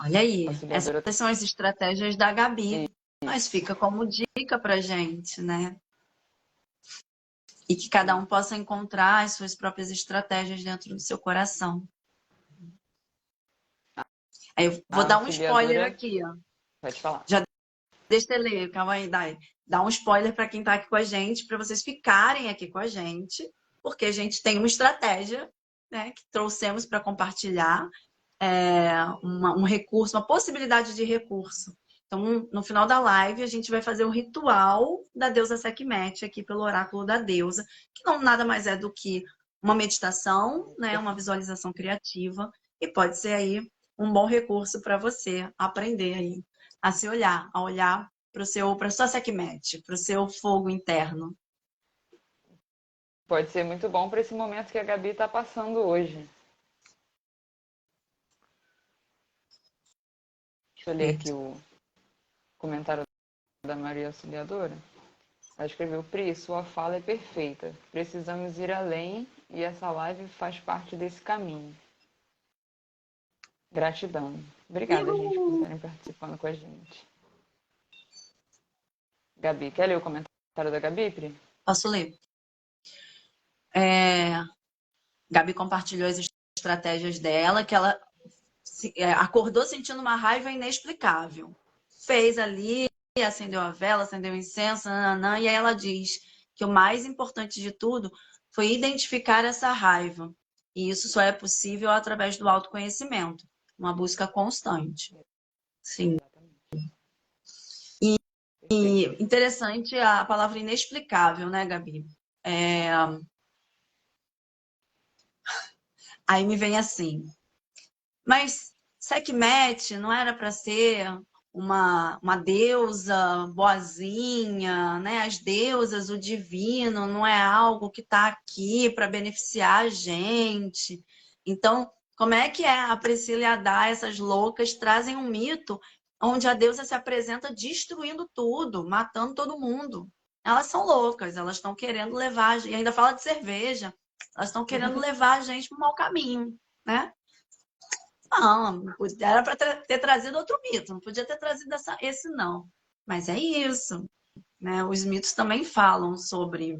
Olha aí, Auxiliadora... essas são as estratégias da Gabi, mas fica como dica pra gente, né? E que cada um possa encontrar as suas próprias estratégias dentro do seu coração. Aí eu vou dar um spoiler aqui, ó. Pode falar. Já deixa eu ler, calma aí, Dai. Dá um spoiler para quem está aqui com a gente, para vocês ficarem aqui com a gente, porque a gente tem uma estratégia, né, que trouxemos para compartilhar, um recurso, uma possibilidade de recurso. Então, no final da live, a gente vai fazer o ritual da deusa Sekhmet aqui pelo oráculo da deusa, que não nada mais é do que uma meditação, né, uma visualização criativa, e pode ser aí um bom recurso para você aprender aí a se olhar, a olhar para a sua Sekhmet, para o seu fogo interno. Pode ser muito bom para esse momento que a Gabi está passando hoje. Deixa eu ler aqui o comentário da Maria Auxiliadora. Ela escreveu: Pri, sua fala é perfeita. Precisamos ir além e essa live faz parte desse caminho. Gratidão. Obrigada, gente, por estarem participando com a gente. Gabi, quer ler o comentário da Gabi, Pri? Posso ler? Gabi compartilhou as estratégias dela, que ela acordou sentindo uma raiva inexplicável. Fez ali, acendeu a vela, acendeu o incenso, nananã, e aí ela diz que o mais importante de tudo foi identificar essa raiva. E isso só é possível através do autoconhecimento, uma busca constante. Sim. E interessante a palavra inexplicável, né, Gabi? Aí me vem assim, mas Sekhmet não era para ser uma deusa boazinha, né? As deusas, o divino, não é algo que está aqui para beneficiar a gente. Então, como é que a Priscila e a Dá, essas loucas, trazem um mito onde a deusa se apresenta destruindo tudo, matando todo mundo? Elas são loucas, elas estão querendo levar, e ainda fala de cerveja, elas estão querendo levar a gente para o mau caminho, né? Não, era para ter trazido outro mito, não podia ter trazido esse não. Mas é isso, né? Os mitos também falam sobre,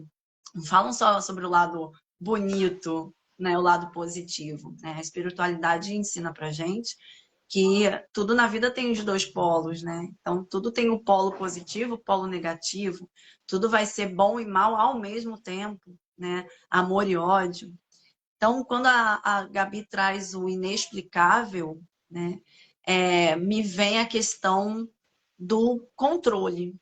não falam só sobre o lado bonito, né? O lado positivo, né? A espiritualidade ensina pra gente que tudo na vida tem os dois polos, né? Então tudo tem o polo positivo, o polo negativo, tudo vai ser bom e mal ao mesmo tempo, né? Amor e ódio. Então, quando a Gabi traz o inexplicável, né, me vem a questão do controle.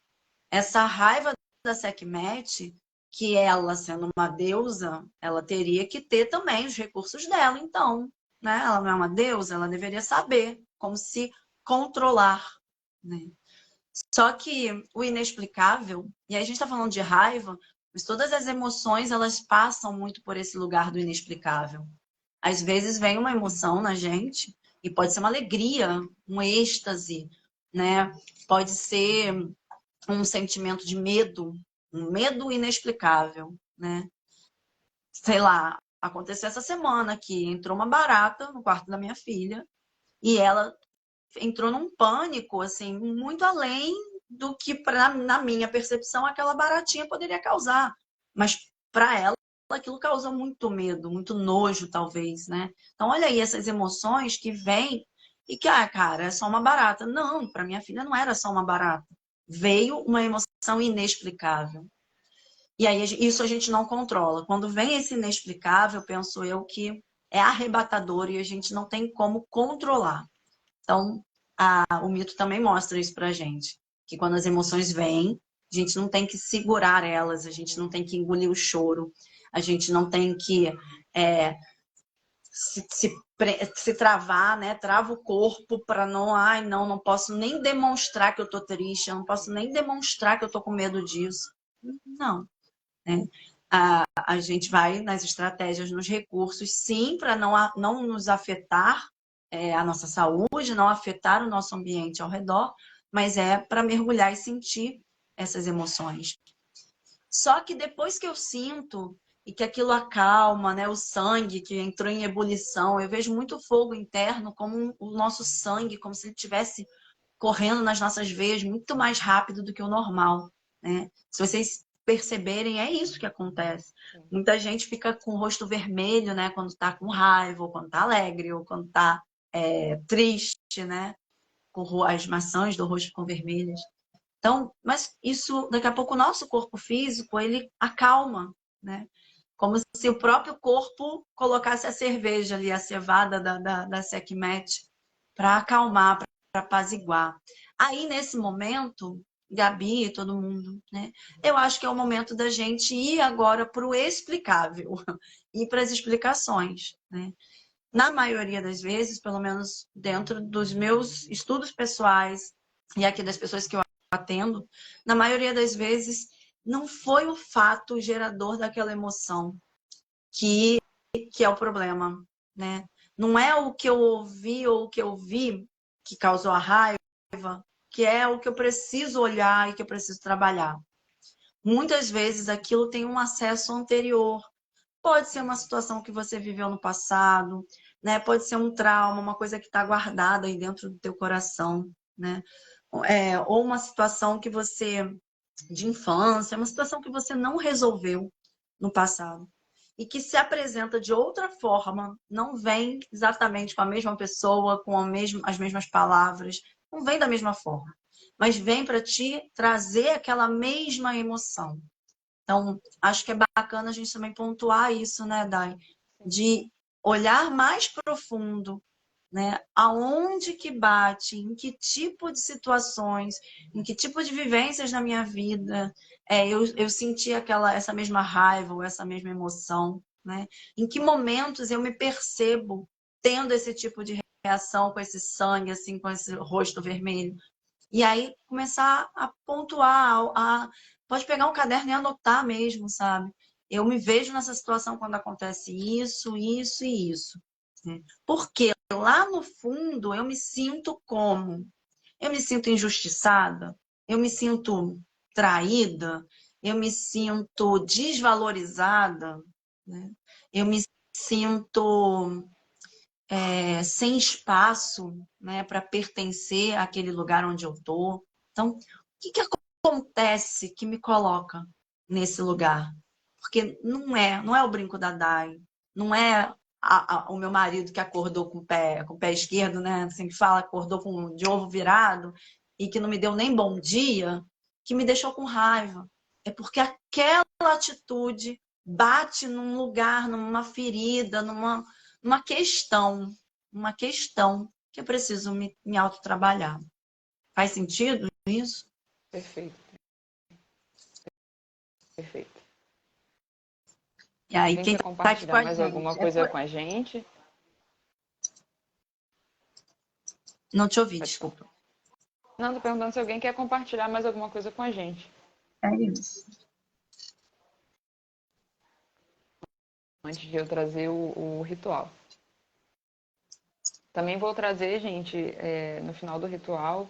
Essa raiva da Sekhmet, que ela, sendo uma deusa, ela teria que ter também os recursos dela. Então, né, ela não é uma deusa, ela deveria saber como se controlar. Né? Só que o inexplicável, e aí a gente está falando de raiva, mas todas as emoções elas passam muito por esse lugar do inexplicável. Às vezes vem uma emoção na gente e pode ser uma alegria, um êxtase, né? Pode ser um sentimento de medo, um medo inexplicável, né? Sei lá, aconteceu essa semana que entrou uma barata no quarto da minha filha e ela entrou num pânico, assim, muito além do que, na minha percepção, aquela baratinha poderia causar. Mas para ela, aquilo causou muito medo, muito nojo, talvez, né? Então, olha aí essas emoções que vêm e que, cara, é só uma barata. Não, para minha filha não era só uma barata. Veio uma emoção inexplicável. E aí, isso a gente não controla. Quando vem esse inexplicável, penso eu que é arrebatador e a gente não tem como controlar. Então, o mito também mostra isso pra gente. Que quando as emoções vêm, a gente não tem que segurar elas, a gente não tem que engolir o choro, a gente não tem que se travar, né? Trava o corpo para não, ai, não posso nem demonstrar que eu tô triste, eu não posso nem demonstrar que eu tô com medo disso. Não, né? A gente vai nas estratégias, nos recursos, sim, para não nos afetar a nossa saúde, não afetar o nosso ambiente ao redor, mas é para mergulhar e sentir essas emoções. Só que depois que eu sinto e que aquilo acalma, né, o sangue que entrou em ebulição, eu vejo muito fogo interno como o nosso sangue, como se ele estivesse correndo nas nossas veias muito mais rápido do que o normal, né? Se vocês perceberem, é isso que acontece. Muita gente fica com o rosto vermelho, né? Quando tá com raiva, ou quando tá alegre, ou quando tá triste, né? As maçãs do rosto ficam vermelhas. Então, mas isso, daqui a pouco, o nosso corpo físico, ele acalma, né? Como se o próprio corpo colocasse a cerveja ali, a cevada da Sekhmet, para acalmar, para apaziguar. Aí, nesse momento, Gabi e todo mundo, né? Eu acho que é o momento da gente ir agora para o explicável, ir para as explicações, né? Na maioria das vezes, pelo menos dentro dos meus estudos pessoais e aqui das pessoas que eu atendo, na maioria das vezes não foi o fato gerador daquela emoção que é o problema, né? Não é o que eu ouvi ou o que eu vi que causou a raiva, que é o que eu preciso olhar e que eu preciso trabalhar. Muitas vezes aquilo tem um acesso anterior. Pode ser uma situação que você viveu no passado, né? Pode ser um trauma, uma coisa que está guardada aí dentro do teu coração, né? Ou uma situação que você de infância, uma situação que você não resolveu no passado e que se apresenta de outra forma, não vem exatamente com a mesma pessoa, com as mesmas palavras, não vem da mesma forma, mas vem para te trazer aquela mesma emoção. Então, acho que é bacana a gente também pontuar isso, né, Dai? De olhar mais profundo, né? Aonde que bate, em que tipo de situações, em que tipo de vivências na minha vida eu senti essa mesma raiva ou essa mesma emoção, né? Em que momentos eu me percebo tendo esse tipo de reação, com esse sangue, assim, com esse rosto vermelho. E aí começar a pontuar, pode pegar um caderno e anotar mesmo, sabe? Eu me vejo nessa situação quando acontece isso, isso e isso. Né? Porque lá no fundo eu me sinto como? Eu me sinto injustiçada, eu me sinto traída, eu me sinto desvalorizada, né? Eu me sinto sem espaço, né, para pertencer àquele lugar onde eu estou. Então, o que acontece que me coloca nesse lugar? Porque não é o brinco da Dai, não é o meu marido que acordou com o pé esquerdo, né? Assim que fala, acordou de ovo virado e que não me deu nem bom dia, que me deixou com raiva. É porque aquela atitude bate num lugar, numa ferida, numa uma questão que eu preciso me autotrabalhar. Faz sentido isso? Perfeito, perfeito. E aí, Alguém quem quer está aqui com compartilhar a mais alguma gente? coisa com a gente? Não te ouvi, Desculpa. desculpa. Não, tô perguntando se alguém quer compartilhar mais alguma coisa com a gente, É isso. antes de eu trazer o ritual. Também vou trazer, gente, no final do ritual,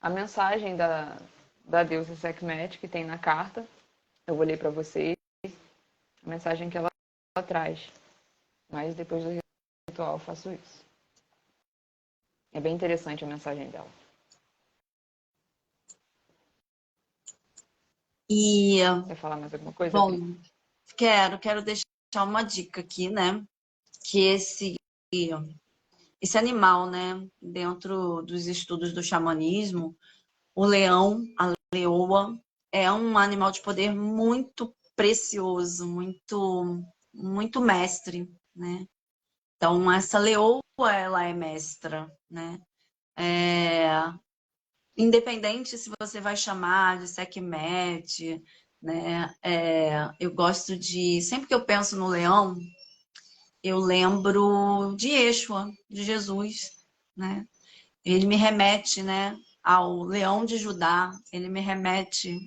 a mensagem da deusa Sekhmet que tem na carta. Eu vou ler para vocês a mensagem que ela traz. Mas depois do ritual eu faço isso. É bem interessante a mensagem dela. E, Quer falar mais alguma coisa, Pri? bom, quero deixar uma dica aqui, né? Que esse animal, né? Dentro dos estudos do xamanismo, o leão, a leoa, é um animal de poder muito precioso, muito mestre, né? Então, essa leoa, ela é mestra, né? É, independente se você vai chamar de Sekhmet, né? Eu gosto sempre que eu penso no leão, eu lembro de Yeshua, de Jesus, né? Ele me remete, né, ao leão de Judá,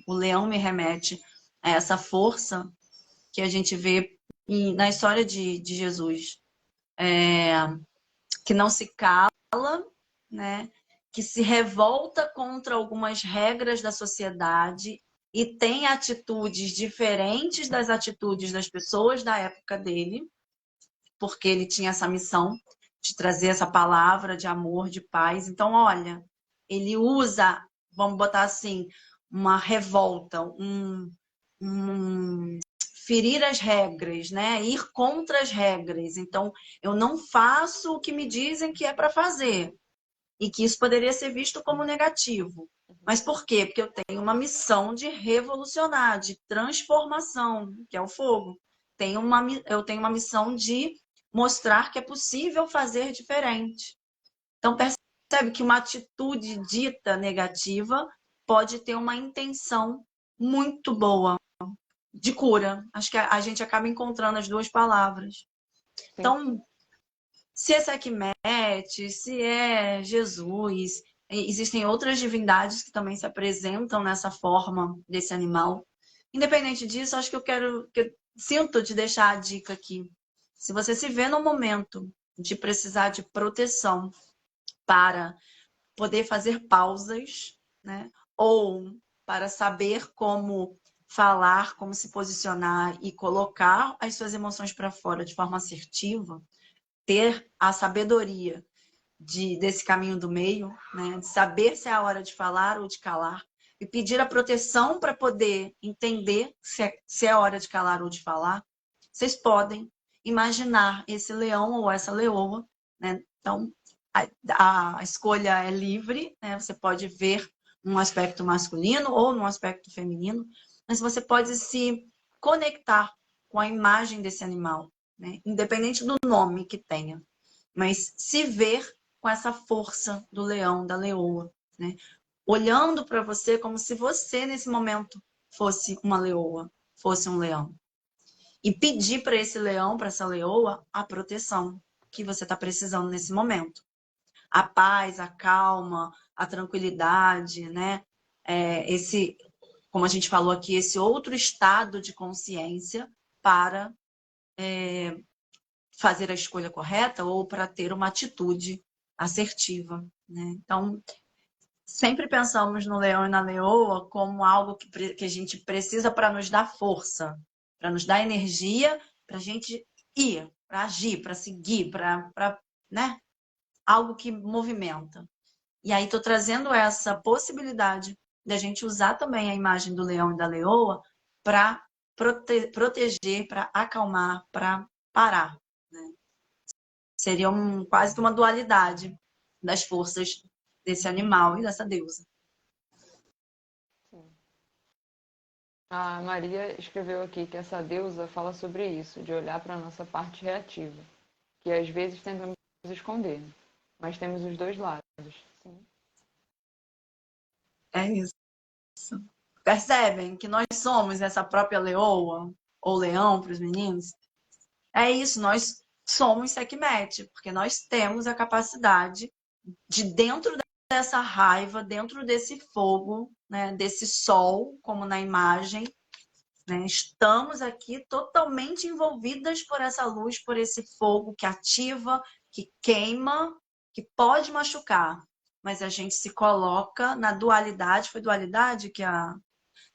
o leão me remete a essa força que a gente vê na história de Jesus, que não se cala, né, que se revolta contra algumas regras da sociedade e tem atitudes diferentes das atitudes das pessoas da época dele, porque ele tinha essa missão de trazer essa palavra de amor, de paz. Então, olha, ele usa, vamos botar assim, uma revolta, ferir as regras, né? Ir contra as regras. Então, eu não faço o que me dizem que é para fazer. E que isso poderia ser visto como negativo. Mas por quê? Porque eu tenho uma missão de revolucionar, de transformação, que é o fogo. Eu tenho uma missão de mostrar que é possível fazer diferente. Então, percebe que uma atitude dita negativa pode ter uma intenção muito boa de cura. Acho que a gente acaba encontrando as duas palavras. Sim. Então, se é Sekhmet, se é Jesus, existem outras divindades que também se apresentam nessa forma desse animal. Independente disso, acho que eu sinto de deixar a dica aqui. Se você se vê no momento de precisar de proteção para poder fazer pausas, né? Ou para saber como falar, como se posicionar e colocar as suas emoções para fora de forma assertiva, ter a sabedoria desse caminho do meio, né? De saber se é a hora de falar ou de calar, e pedir a proteção para poder entender se é hora de calar ou de falar, vocês podem imaginar esse leão ou essa leoa, né? Então, a escolha é livre, né? Você pode ver num aspecto masculino ou num aspecto feminino, mas você pode se conectar com a imagem desse animal, né? Independente do nome que tenha, mas se ver com essa força do leão, da leoa, né? Olhando para você como se você, nesse momento, fosse uma leoa, fosse um leão. E pedir para esse leão, para essa leoa, a proteção que você está precisando nesse momento. A paz, a calma, a tranquilidade, né? Como a gente falou aqui, esse outro estado de consciência para fazer a escolha correta ou para ter uma atitude assertiva, né? Então, sempre pensamos no leão e na leoa como algo que a gente precisa para nos dar força, para nos dar energia, para a gente ir, para agir, para seguir, né? Algo que movimenta. E aí estou trazendo essa possibilidade de a gente usar também a imagem do leão e da leoa para proteger, para acalmar, para parar, né? Seria quase que uma dualidade das forças desse animal e dessa deusa. A Maria escreveu aqui que essa deusa fala sobre isso, de olhar para a nossa parte reativa, que às vezes tentamos esconder, mas temos os dois lados. Sim. É isso. Percebem que nós somos essa própria leoa ou leão para os meninos? É isso, nós somos Sekhmet, porque nós temos a capacidade de, dentro dessa raiva, dentro desse fogo, né, desse sol, como na imagem, né, estamos aqui totalmente envolvidas por essa luz, por esse fogo que ativa, que queima, que pode machucar. Mas a gente se coloca na dualidade, foi dualidade que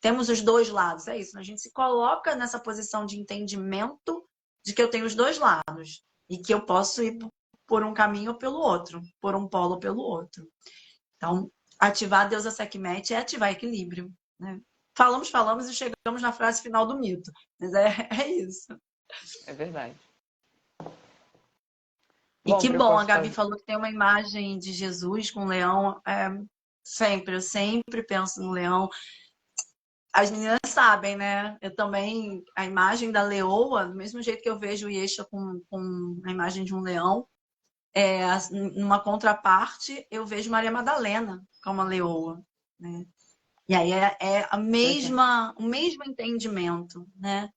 temos os dois lados, é isso. A gente se coloca nessa posição de entendimento de que eu tenho os dois lados e que eu posso ir por um caminho ou pelo outro, por um polo ou pelo outro. Então, ativar a deusa Sekhmet é ativar equilíbrio, né? Falamos e chegamos na frase final do mito. Mas é isso. É verdade. E que bom, a Gabi falou que tem uma imagem de Jesus com um leão. Eu sempre penso no leão. As meninas sabem, né? Eu também, a imagem da leoa, do mesmo jeito que eu vejo o Yesha com a imagem de um leão, numa contraparte, eu vejo Maria Madalena como uma leoa, né? E aí é o mesmo entendimento, né?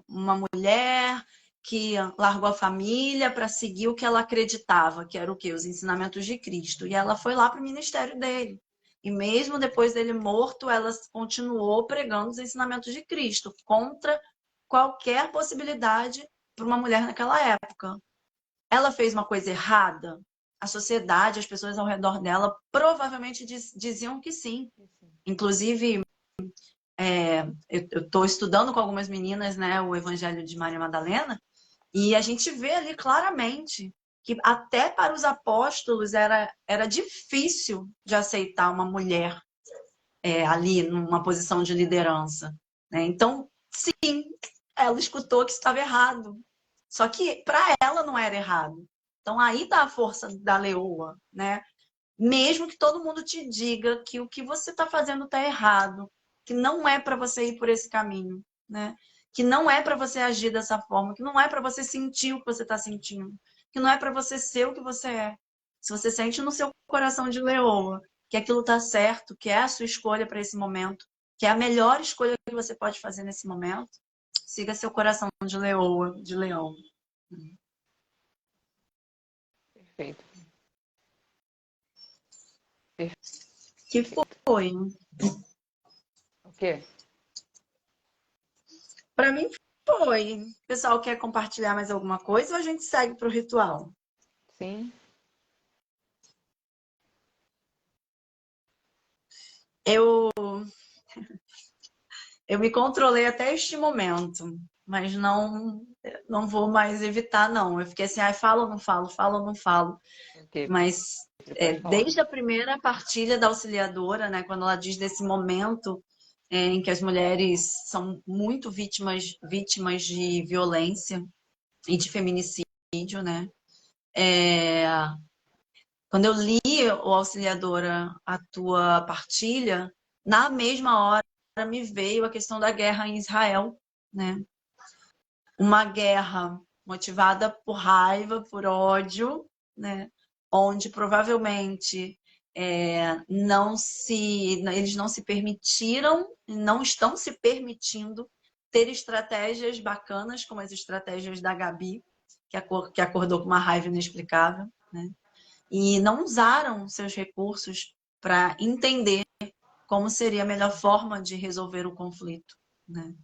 Uma mulher que largou a família para seguir o que ela acreditava, que era o quê? Os ensinamentos de Cristo. E ela foi lá para o ministério dele. E mesmo depois dele morto, ela continuou pregando os ensinamentos de Cristo, contra qualquer possibilidade para uma mulher naquela época. Ela fez uma coisa errada? A sociedade, as pessoas ao redor dela provavelmente diziam que sim. Inclusive, eu estou estudando com algumas meninas, né, o Evangelho de Maria Madalena, e a gente vê ali claramente que até para os apóstolos era difícil de aceitar uma mulher ali numa posição de liderança, né? Então, sim, ela escutou que estava errado. Só que para ela não era errado. Então aí está a força da leoa, né? Mesmo que todo mundo te diga que o que você está fazendo está errado, que não é para você ir por esse caminho, né? Que não é para você agir dessa forma, que não é para você sentir o que você está sentindo, que não é para você ser o que você é. Se você sente no seu coração de leoa que aquilo está certo, que é a sua escolha para esse momento, que é a melhor escolha que você pode fazer nesse momento, siga seu coração de leoa, de leão. Perfeito. Que foi? O quê? Para mim foi. O pessoal quer compartilhar mais alguma coisa ou a gente segue para o ritual? Sim. Eu me controlei até este momento, mas não vou mais evitar, não. Eu fiquei assim, falo ou não falo, falo ou não falo. Ok. Mas Pode falar. Desde a primeira partilha da auxiliadora, né, quando ela diz desse momento em que as mulheres são muito vítimas de violência e de feminicídio, né? É, quando eu li, o Auxiliadora, a tua partilha, na mesma hora me veio a questão da guerra em Israel, né? Uma guerra motivada por raiva, por ódio, né? Onde provavelmente eles não se permitiram, não estão se permitindo ter estratégias bacanas, como as estratégias da Gabi, que acordou com uma raiva inexplicável, né? E não usaram seus recursos para entender como seria a melhor forma de resolver o conflito, né?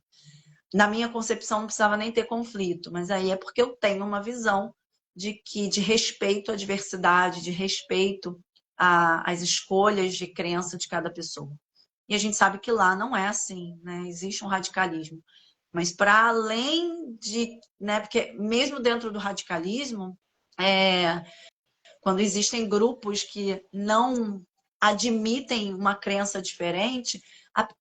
Na minha concepção, não precisava nem ter conflito, mas aí é porque eu tenho uma visão de respeito à diversidade, de respeito às escolhas de crença de cada pessoa. E a gente sabe que lá não é assim, né? Existe um radicalismo. Mas para além de, né? Porque mesmo dentro do radicalismo, quando existem grupos que não admitem uma crença diferente,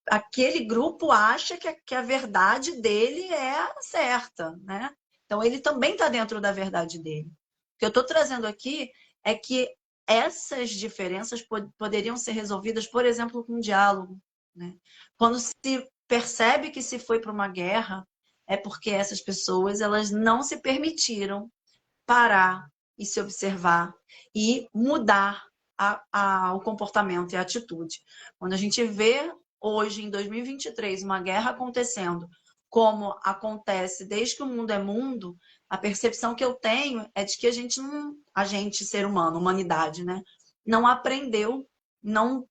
aquele grupo acha que a verdade dele é certa, né? Então ele também está dentro da verdade dele. O que eu estou trazendo aqui é que essas diferenças poderiam ser resolvidas, por exemplo, com diálogo, né? Quando se percebe que se foi para uma guerra, é porque essas pessoas elas não se permitiram parar e se observar e mudar o comportamento e a atitude. Quando a gente vê hoje, em 2023, uma guerra acontecendo, como acontece desde que o mundo é mundo, a percepção que eu tenho é de que a gente, ser humano, humanidade, né, não aprendeu, não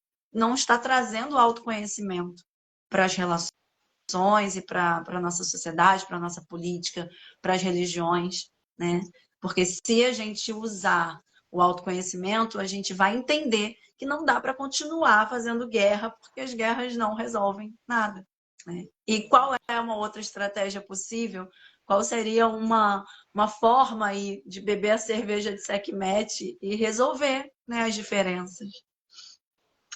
está trazendo autoconhecimento para as relações e para a nossa sociedade, para a nossa política, para as religiões, né? Porque se a gente usar o autoconhecimento, a gente vai entender que não dá para continuar fazendo guerra, porque as guerras não resolvem nada, né? E qual é uma outra estratégia possível? Qual seria uma forma aí de beber a cerveja de sequimete e resolver, né, as diferenças?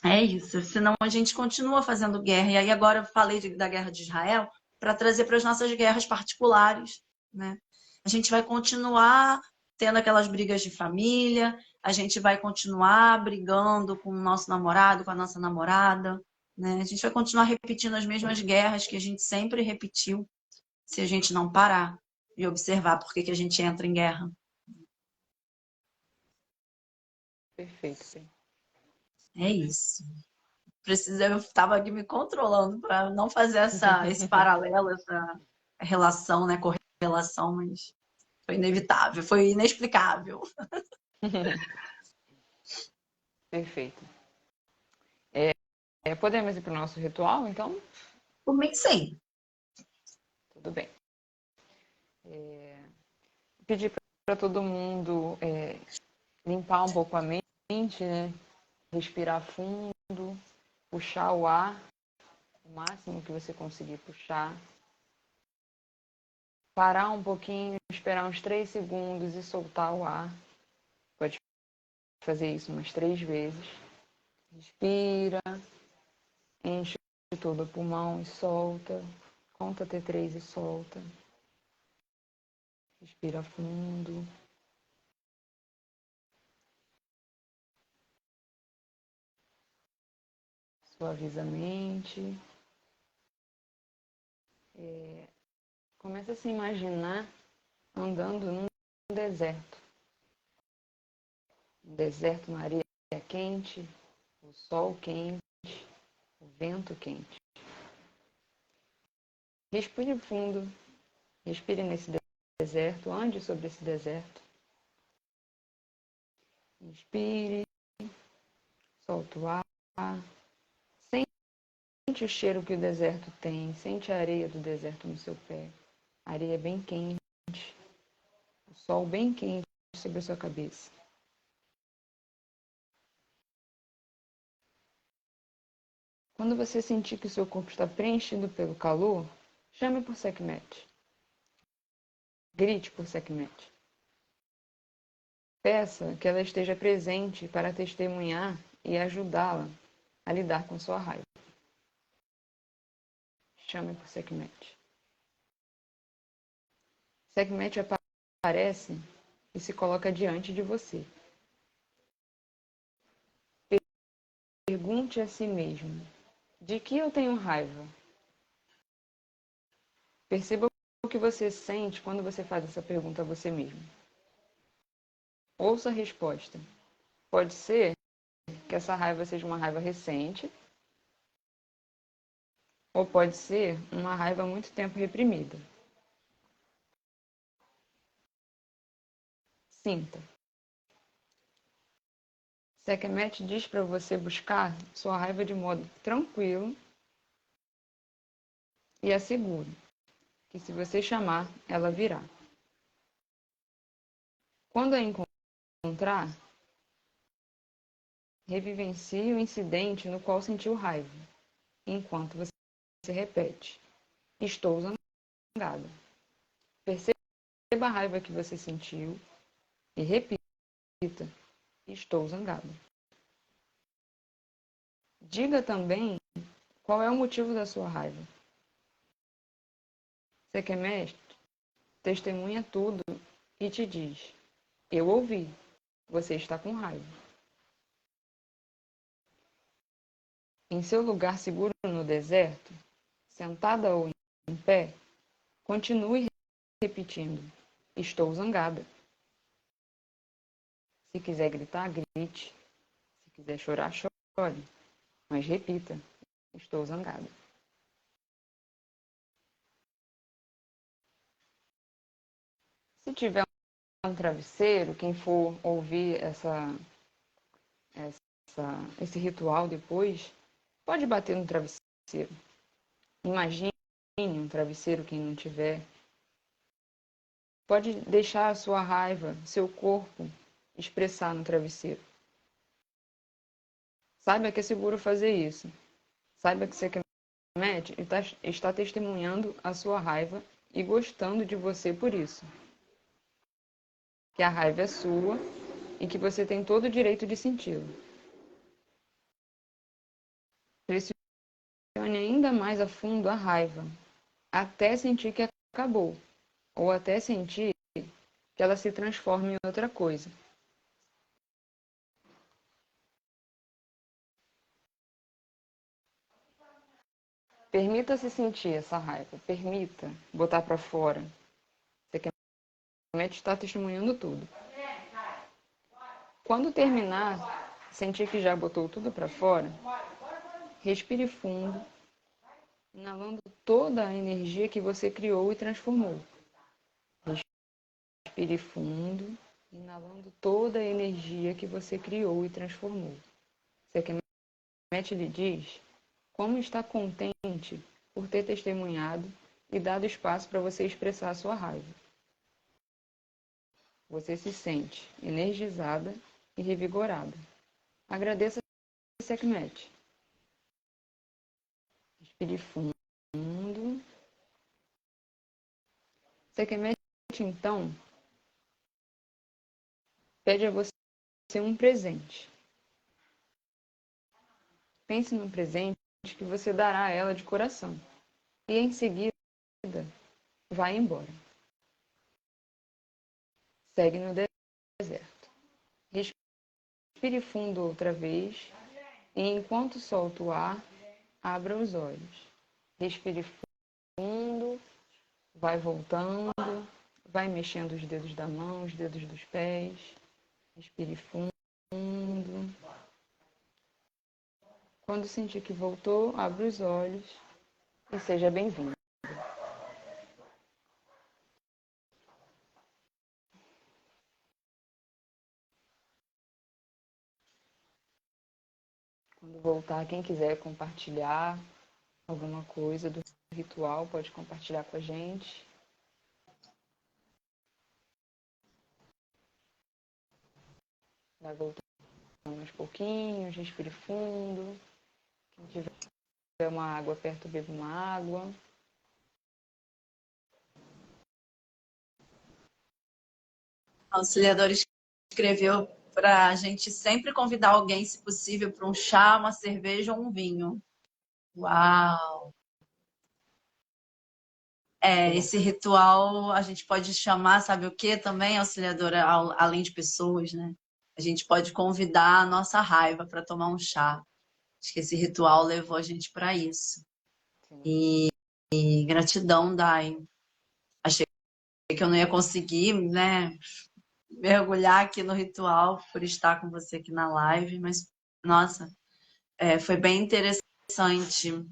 É isso, senão a gente continua fazendo guerra. E aí agora eu falei da guerra de Israel para trazer para as nossas guerras particulares, né? A gente vai continuar tendo aquelas brigas de família, a gente vai continuar brigando com o nosso namorado, com a nossa namorada, né? A gente vai continuar repetindo as mesmas guerras que a gente sempre repetiu, se a gente não parar e observar por que a gente entra em guerra. Perfeito, sim. É isso. Eu estava aqui me controlando para não fazer esse paralelo, essa relação, né, correlação, mas foi inevitável, foi inexplicável. Perfeito. Podemos ir para o nosso ritual, então? Por mim, sim. Tudo bem. Pedir para todo mundo limpar um pouco a mente, né? Respirar fundo, puxar o ar, o máximo que você conseguir puxar. Parar um pouquinho, esperar uns 3 segundos e soltar o ar. Pode fazer isso umas 3 vezes. Respira, enche todo o pulmão e solta. Conta até 3 e solta. Respira fundo. Suaviza a mente. Começa a se imaginar andando num deserto. Um deserto na areia quente, o sol quente, o vento quente. Respire fundo. Respire nesse deserto, ande sobre esse deserto. Inspire, solta o ar. Sente o cheiro que o deserto tem, sente a areia do deserto no seu pé. A areia bem quente, o sol bem quente sobre a sua cabeça. Quando você sentir que o seu corpo está preenchido pelo calor, chame por Sekhmet. Grite por Sekhmet. Peça que ela esteja presente para testemunhar e ajudá-la a lidar com sua raiva. Chame por Sekhmet. Sekhmet aparece e se coloca diante de você. Pergunte a si mesmo: de que eu tenho raiva? Perceba o que você sente quando você faz essa pergunta a você mesmo. Ouça a resposta. Pode ser que essa raiva seja uma raiva recente, ou pode ser uma raiva há muito tempo reprimida. Sinta. Sekhmet diz para você buscar sua raiva de modo tranquilo e asseguro que se você chamar, ela virá. Quando a encontrar, revivencie o incidente no qual sentiu raiva, enquanto você repete: estou zangada. Perceba a raiva que você sentiu e repita: estou zangada. Diga também qual é o motivo da sua raiva. Sekhmet testemunha tudo e te diz: eu ouvi, você está com raiva. Em seu lugar seguro no deserto, sentada ou em pé, continue repetindo: estou zangada. Se quiser gritar, grite. Se quiser chorar, chore. Mas repita: estou zangada. Se tiver um travesseiro, quem for ouvir esse ritual depois, pode bater no travesseiro. Imagine um travesseiro, quem não tiver. Pode deixar a sua raiva, seu corpo, expressar no travesseiro. Saiba que é seguro fazer isso. Saiba que Sekhmet está testemunhando a sua raiva e gostando de você por isso. Que a raiva é sua e que você tem todo o direito de senti-la. Pressione ainda mais a fundo a raiva, até sentir que acabou, ou até sentir que ela se transforma em outra coisa. Permita-se sentir essa raiva, permita botar para fora. Você quer está testemunhando tudo. Quando terminar, sentir que já botou tudo para fora, respire fundo, inalando toda a energia que você criou e transformou. Respire fundo, inalando toda a energia que você criou e transformou. Sekhmet lhe diz como está contente por ter testemunhado e dado espaço para você expressar a sua raiva. Você se sente energizada e revigorada. Agradeça a Sekhmet. Respire fundo. Sekhmet, então, pede a você um presente. Pense num presente que você dará a ela de coração. E em seguida, vai embora. Segue no deserto. Respire fundo outra vez e, enquanto solta o ar, abra os olhos. Respire fundo, vai voltando, vai mexendo os dedos da mão, os dedos dos pés. Respire fundo. Quando sentir que voltou, abra os olhos e seja bem-vindo. Quando voltar, quem quiser compartilhar alguma coisa do ritual, pode compartilhar com a gente. Vai voltando aos pouquinhos, respire fundo. Quem tiver uma água perto, beba uma água. Auxiliadores escreveu para a gente sempre convidar alguém, se possível, para um chá, uma cerveja ou um vinho. Uau! Esse ritual a gente pode chamar, sabe o que também, auxiliadora, além de pessoas, né? A gente pode convidar a nossa raiva para tomar um chá. Acho que esse ritual levou a gente para isso. E gratidão, Dai. Achei que eu não ia conseguir, né, mergulhar aqui no ritual por estar com você aqui na live, mas, nossa, foi bem interessante,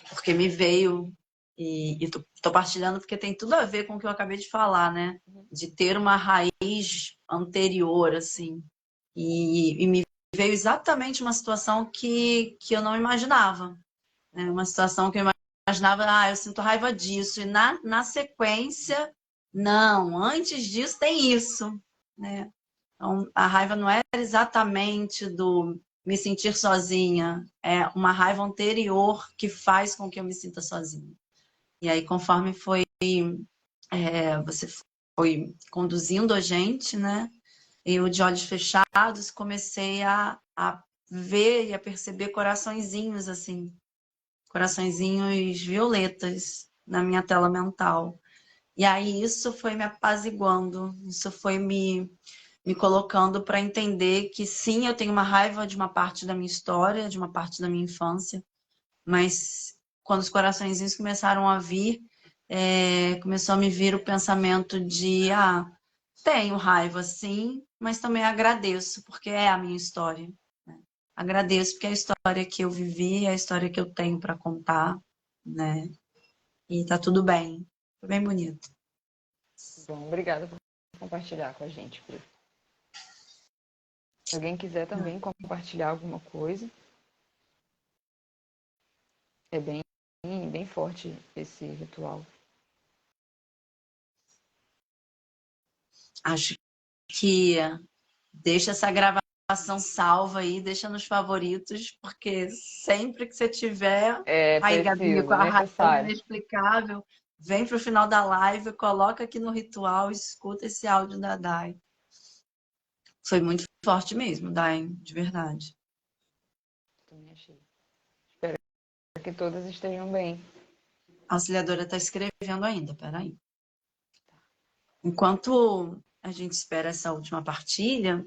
porque me veio, e tô partilhando porque tem tudo a ver com o que eu acabei de falar, né? De ter uma raiz anterior, assim. E me veio exatamente uma situação que eu não imaginava. Né? Uma situação que eu imaginava, eu sinto raiva disso. E na sequência, não, antes disso tem isso. Né? Então, a raiva não era exatamente do me sentir sozinha, é uma raiva anterior que faz com que eu me sinta sozinha. E aí, conforme você foi conduzindo a gente, né? Eu, de olhos fechados, comecei a ver e a perceber coraçõezinhos, assim, coraçõezinhos violetas na minha tela mental. E aí isso foi me apaziguando, isso foi me colocando para entender que sim, eu tenho uma raiva de uma parte da minha história, de uma parte da minha infância, mas quando os coraçõezinhos começaram a vir, começou a me vir o pensamento de, tenho raiva sim, mas também agradeço, porque é a minha história. Né? Agradeço porque é a história que eu vivi, é a história que eu tenho para contar, né? E tá tudo bem. Foi bem bonito. Bom, obrigada por compartilhar com a gente, Pri. Se alguém quiser também compartilhar alguma coisa, é bem forte esse ritual. Acho que deixa essa gravação salva aí, deixa nos favoritos, porque sempre que você tiver aí, Gabi, com Preciso, a raiva necessário. inexplicável, vem pro final da live, coloca aqui no ritual, escuta esse áudio da Dai. Foi muito forte mesmo, Dai, de verdade. Também achei. Espero que todas estejam bem. A auxiliadora está escrevendo ainda, peraí. Enquanto a gente espera essa última partilha,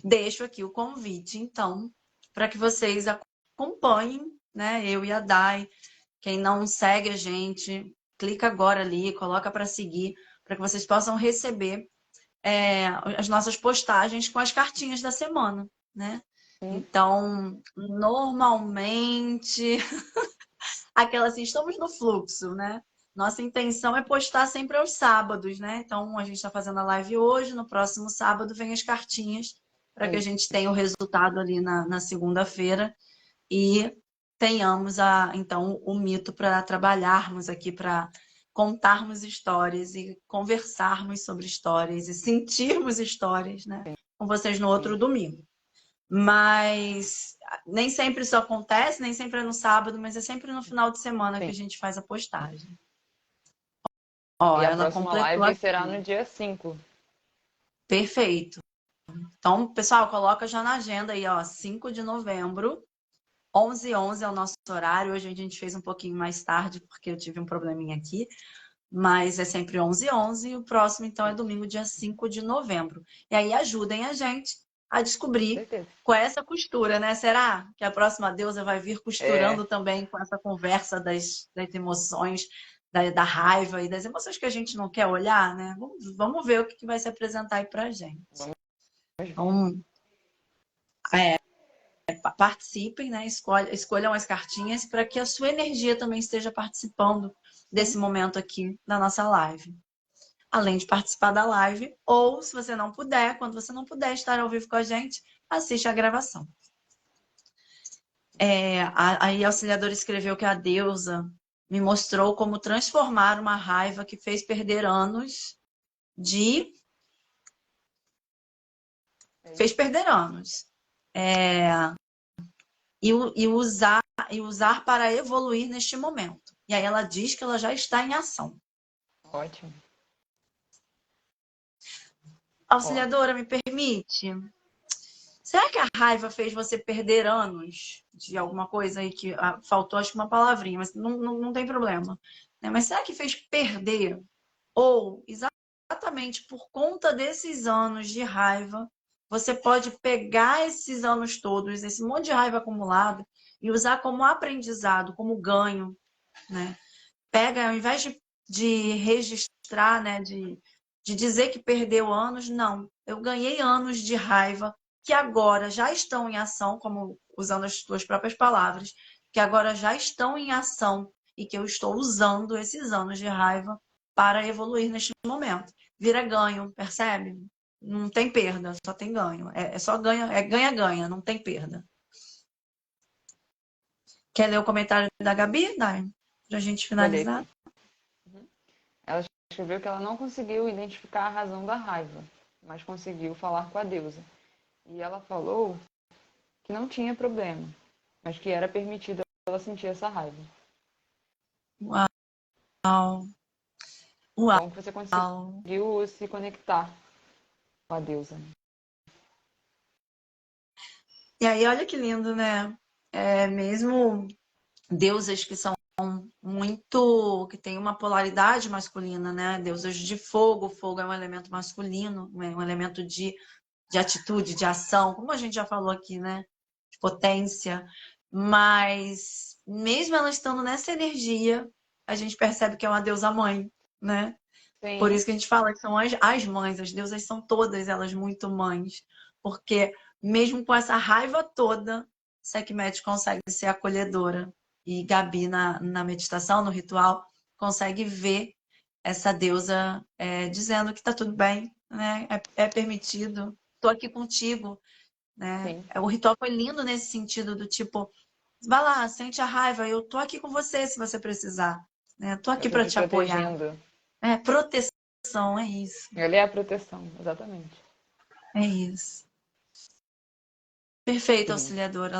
deixo aqui o convite, então, para que vocês acompanhem, né, eu e a Dai. Quem não segue a gente, clica agora ali, coloca para seguir, para que vocês possam receber as nossas postagens com as cartinhas da semana, né? Então, normalmente, aquela assim, estamos no fluxo, né? Nossa intenção é postar sempre aos sábados, né? Então, a gente está fazendo a live hoje, no próximo sábado vem as cartinhas, para que a gente tenha o resultado ali na segunda-feira e tenhamos, então, o mito para trabalharmos aqui, para contarmos histórias e conversarmos sobre histórias e sentirmos histórias, né? Com vocês no outro domingo. Mas nem sempre isso acontece, nem sempre é no sábado, mas é sempre no final de semana que a gente faz a postagem. Ó, E a ela próxima completou live aqui. será no dia 5. Perfeito. Então, pessoal, coloca já na agenda aí, ó, 5 de novembro, 11h11 é o nosso horário. Hoje a gente fez um pouquinho mais tarde, porque eu tive um probleminha aqui, mas é sempre 11h11 e o próximo, então, é domingo, dia 5 de novembro. E aí ajudem a gente a descobrir qual é essa costura, né? Será que a próxima deusa vai vir costurando também com essa conversa das emoções, da raiva e das emoções que a gente não quer olhar, né? Vamos ver o que vai se apresentar aí pra gente. Então, participem, né? Escolham as cartinhas para que a sua energia também esteja participando desse momento aqui da nossa live. Além de participar da live, ou se você não puder, quando você não puder estar ao vivo com a gente, assiste a gravação. A auxiliadora escreveu que a deusa me mostrou como transformar uma raiva que fez perder anos fez perder anos. E usar para evoluir neste momento. E aí ela diz que ela já está em ação. Ótimo. Pode. Auxiliadora, me permite? Será que a raiva fez você perder anos de alguma coisa aí que faltou, acho que uma palavrinha, mas não tem problema, né? Mas será que fez perder? Ou exatamente por conta desses anos de raiva, você pode pegar esses anos todos, esse monte de raiva acumulada, e usar como aprendizado, como ganho, né? Pega, ao invés de registrar, né, de dizer que perdeu anos, não. Eu ganhei anos de raiva que agora já estão em ação, como usando as tuas próprias palavras, que agora já estão em ação e que eu estou usando esses anos de raiva para evoluir neste momento. Vira ganho, percebe? Não tem perda, só tem ganho. É só ganho, é ganha-ganha, não tem perda. Quer ler o comentário da Gabi, Dai? Para a gente Vou ler finalizar? aqui. Ela escreveu que ela não conseguiu identificar a razão da raiva, mas conseguiu falar com a deusa. E ela falou que não tinha problema, mas que era permitido ela sentir essa raiva. Uau! Uau! Bom que você conseguiu se conectar com a deusa. E aí, olha que lindo, né? Mesmo deusas que são muito, que tem uma polaridade masculina, né? Deusas de fogo, fogo é um elemento masculino, é um elemento de atitude, de ação, como a gente já falou aqui, né? De potência. Mas mesmo ela estando nessa energia, a gente percebe que é uma deusa mãe, né? Por Sim, isso que a gente fala que são as mães, as deusas são todas elas muito mães, porque mesmo com essa raiva toda, Sekhmet consegue ser acolhedora. E Gabi, na meditação, no ritual, consegue ver essa deusa dizendo que tá tudo bem, né? É permitido, tô aqui contigo, né? sim. O ritual foi lindo nesse sentido do tipo, vai lá, sente a raiva, eu tô aqui com você se você precisar, né? Tô Eu aqui tô para te te apoiar. protegendo. Proteção, é isso. Ela é a proteção, exatamente. É isso. Perfeito, Sim. auxiliadora.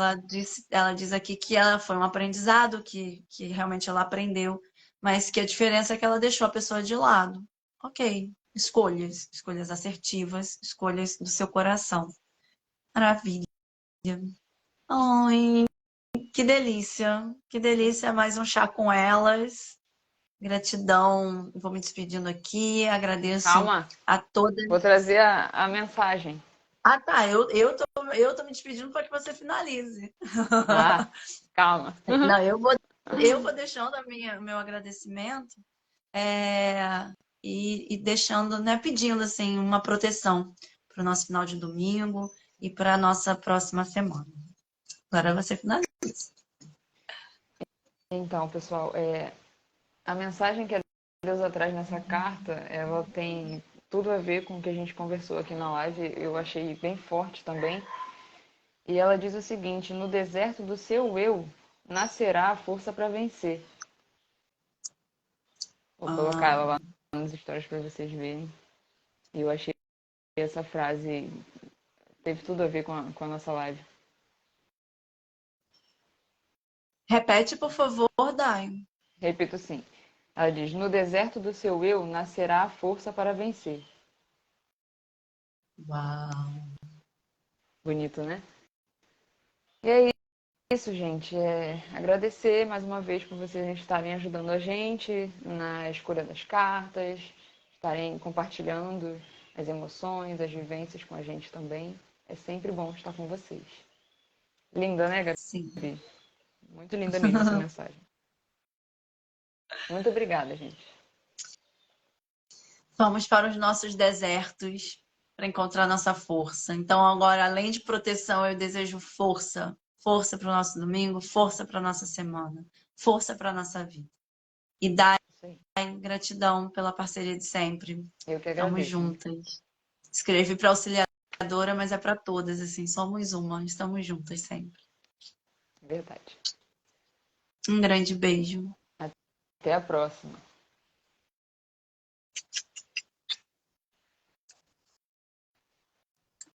Ela diz aqui que ela foi um aprendizado, que realmente ela aprendeu, mas que a diferença é que ela deixou a pessoa de lado. Ok, escolhas assertivas, escolhas do seu coração. Maravilha. Ai, que delícia, mais um chá com elas. Gratidão, vou me despedindo aqui, agradeço Calma, a todas. vou trazer a mensagem. Ah, tá. Eu tô me despedindo para que você finalize. Ah, calma. Não, eu vou deixando meu agradecimento é, e deixando, né, pedindo assim, uma proteção para o nosso final de domingo e para a nossa próxima semana. Agora você finaliza. Então, pessoal, a mensagem que a deusa traz nessa carta, ela tem tudo a ver com o que a gente conversou aqui na live. Eu achei bem forte também. E ela diz o seguinte: no deserto do seu eu nascerá a força para vencer. Vou colocar Ah, ela lá nas histórias para vocês verem. E eu achei que essa frase teve tudo a ver com a nossa live. repete, por favor, Dai. Repito assim. Ela diz: no deserto do seu eu nascerá a força para vencer. Uau. Bonito, né? E é isso, gente. Agradecer mais uma vez por vocês estarem ajudando a gente na escolha das cartas, estarem compartilhando as emoções, as vivências com a gente também. É sempre bom estar com vocês. Linda, né, Sim. Gabi? Muito linda mesmo essa mensagem. Muito obrigada, gente. Vamos para os nossos desertos para encontrar nossa força. Então, agora, além de proteção, eu desejo força. Força para o nosso domingo, força para a nossa semana, força para a nossa vida. E dai Isso aí. gratidão pela parceria de sempre. Eu que Estamos agradeço. juntas. Escrevi para auxiliadora, mas é para todas, assim, somos uma, estamos juntas sempre. Verdade. Um grande beijo. Até a próxima.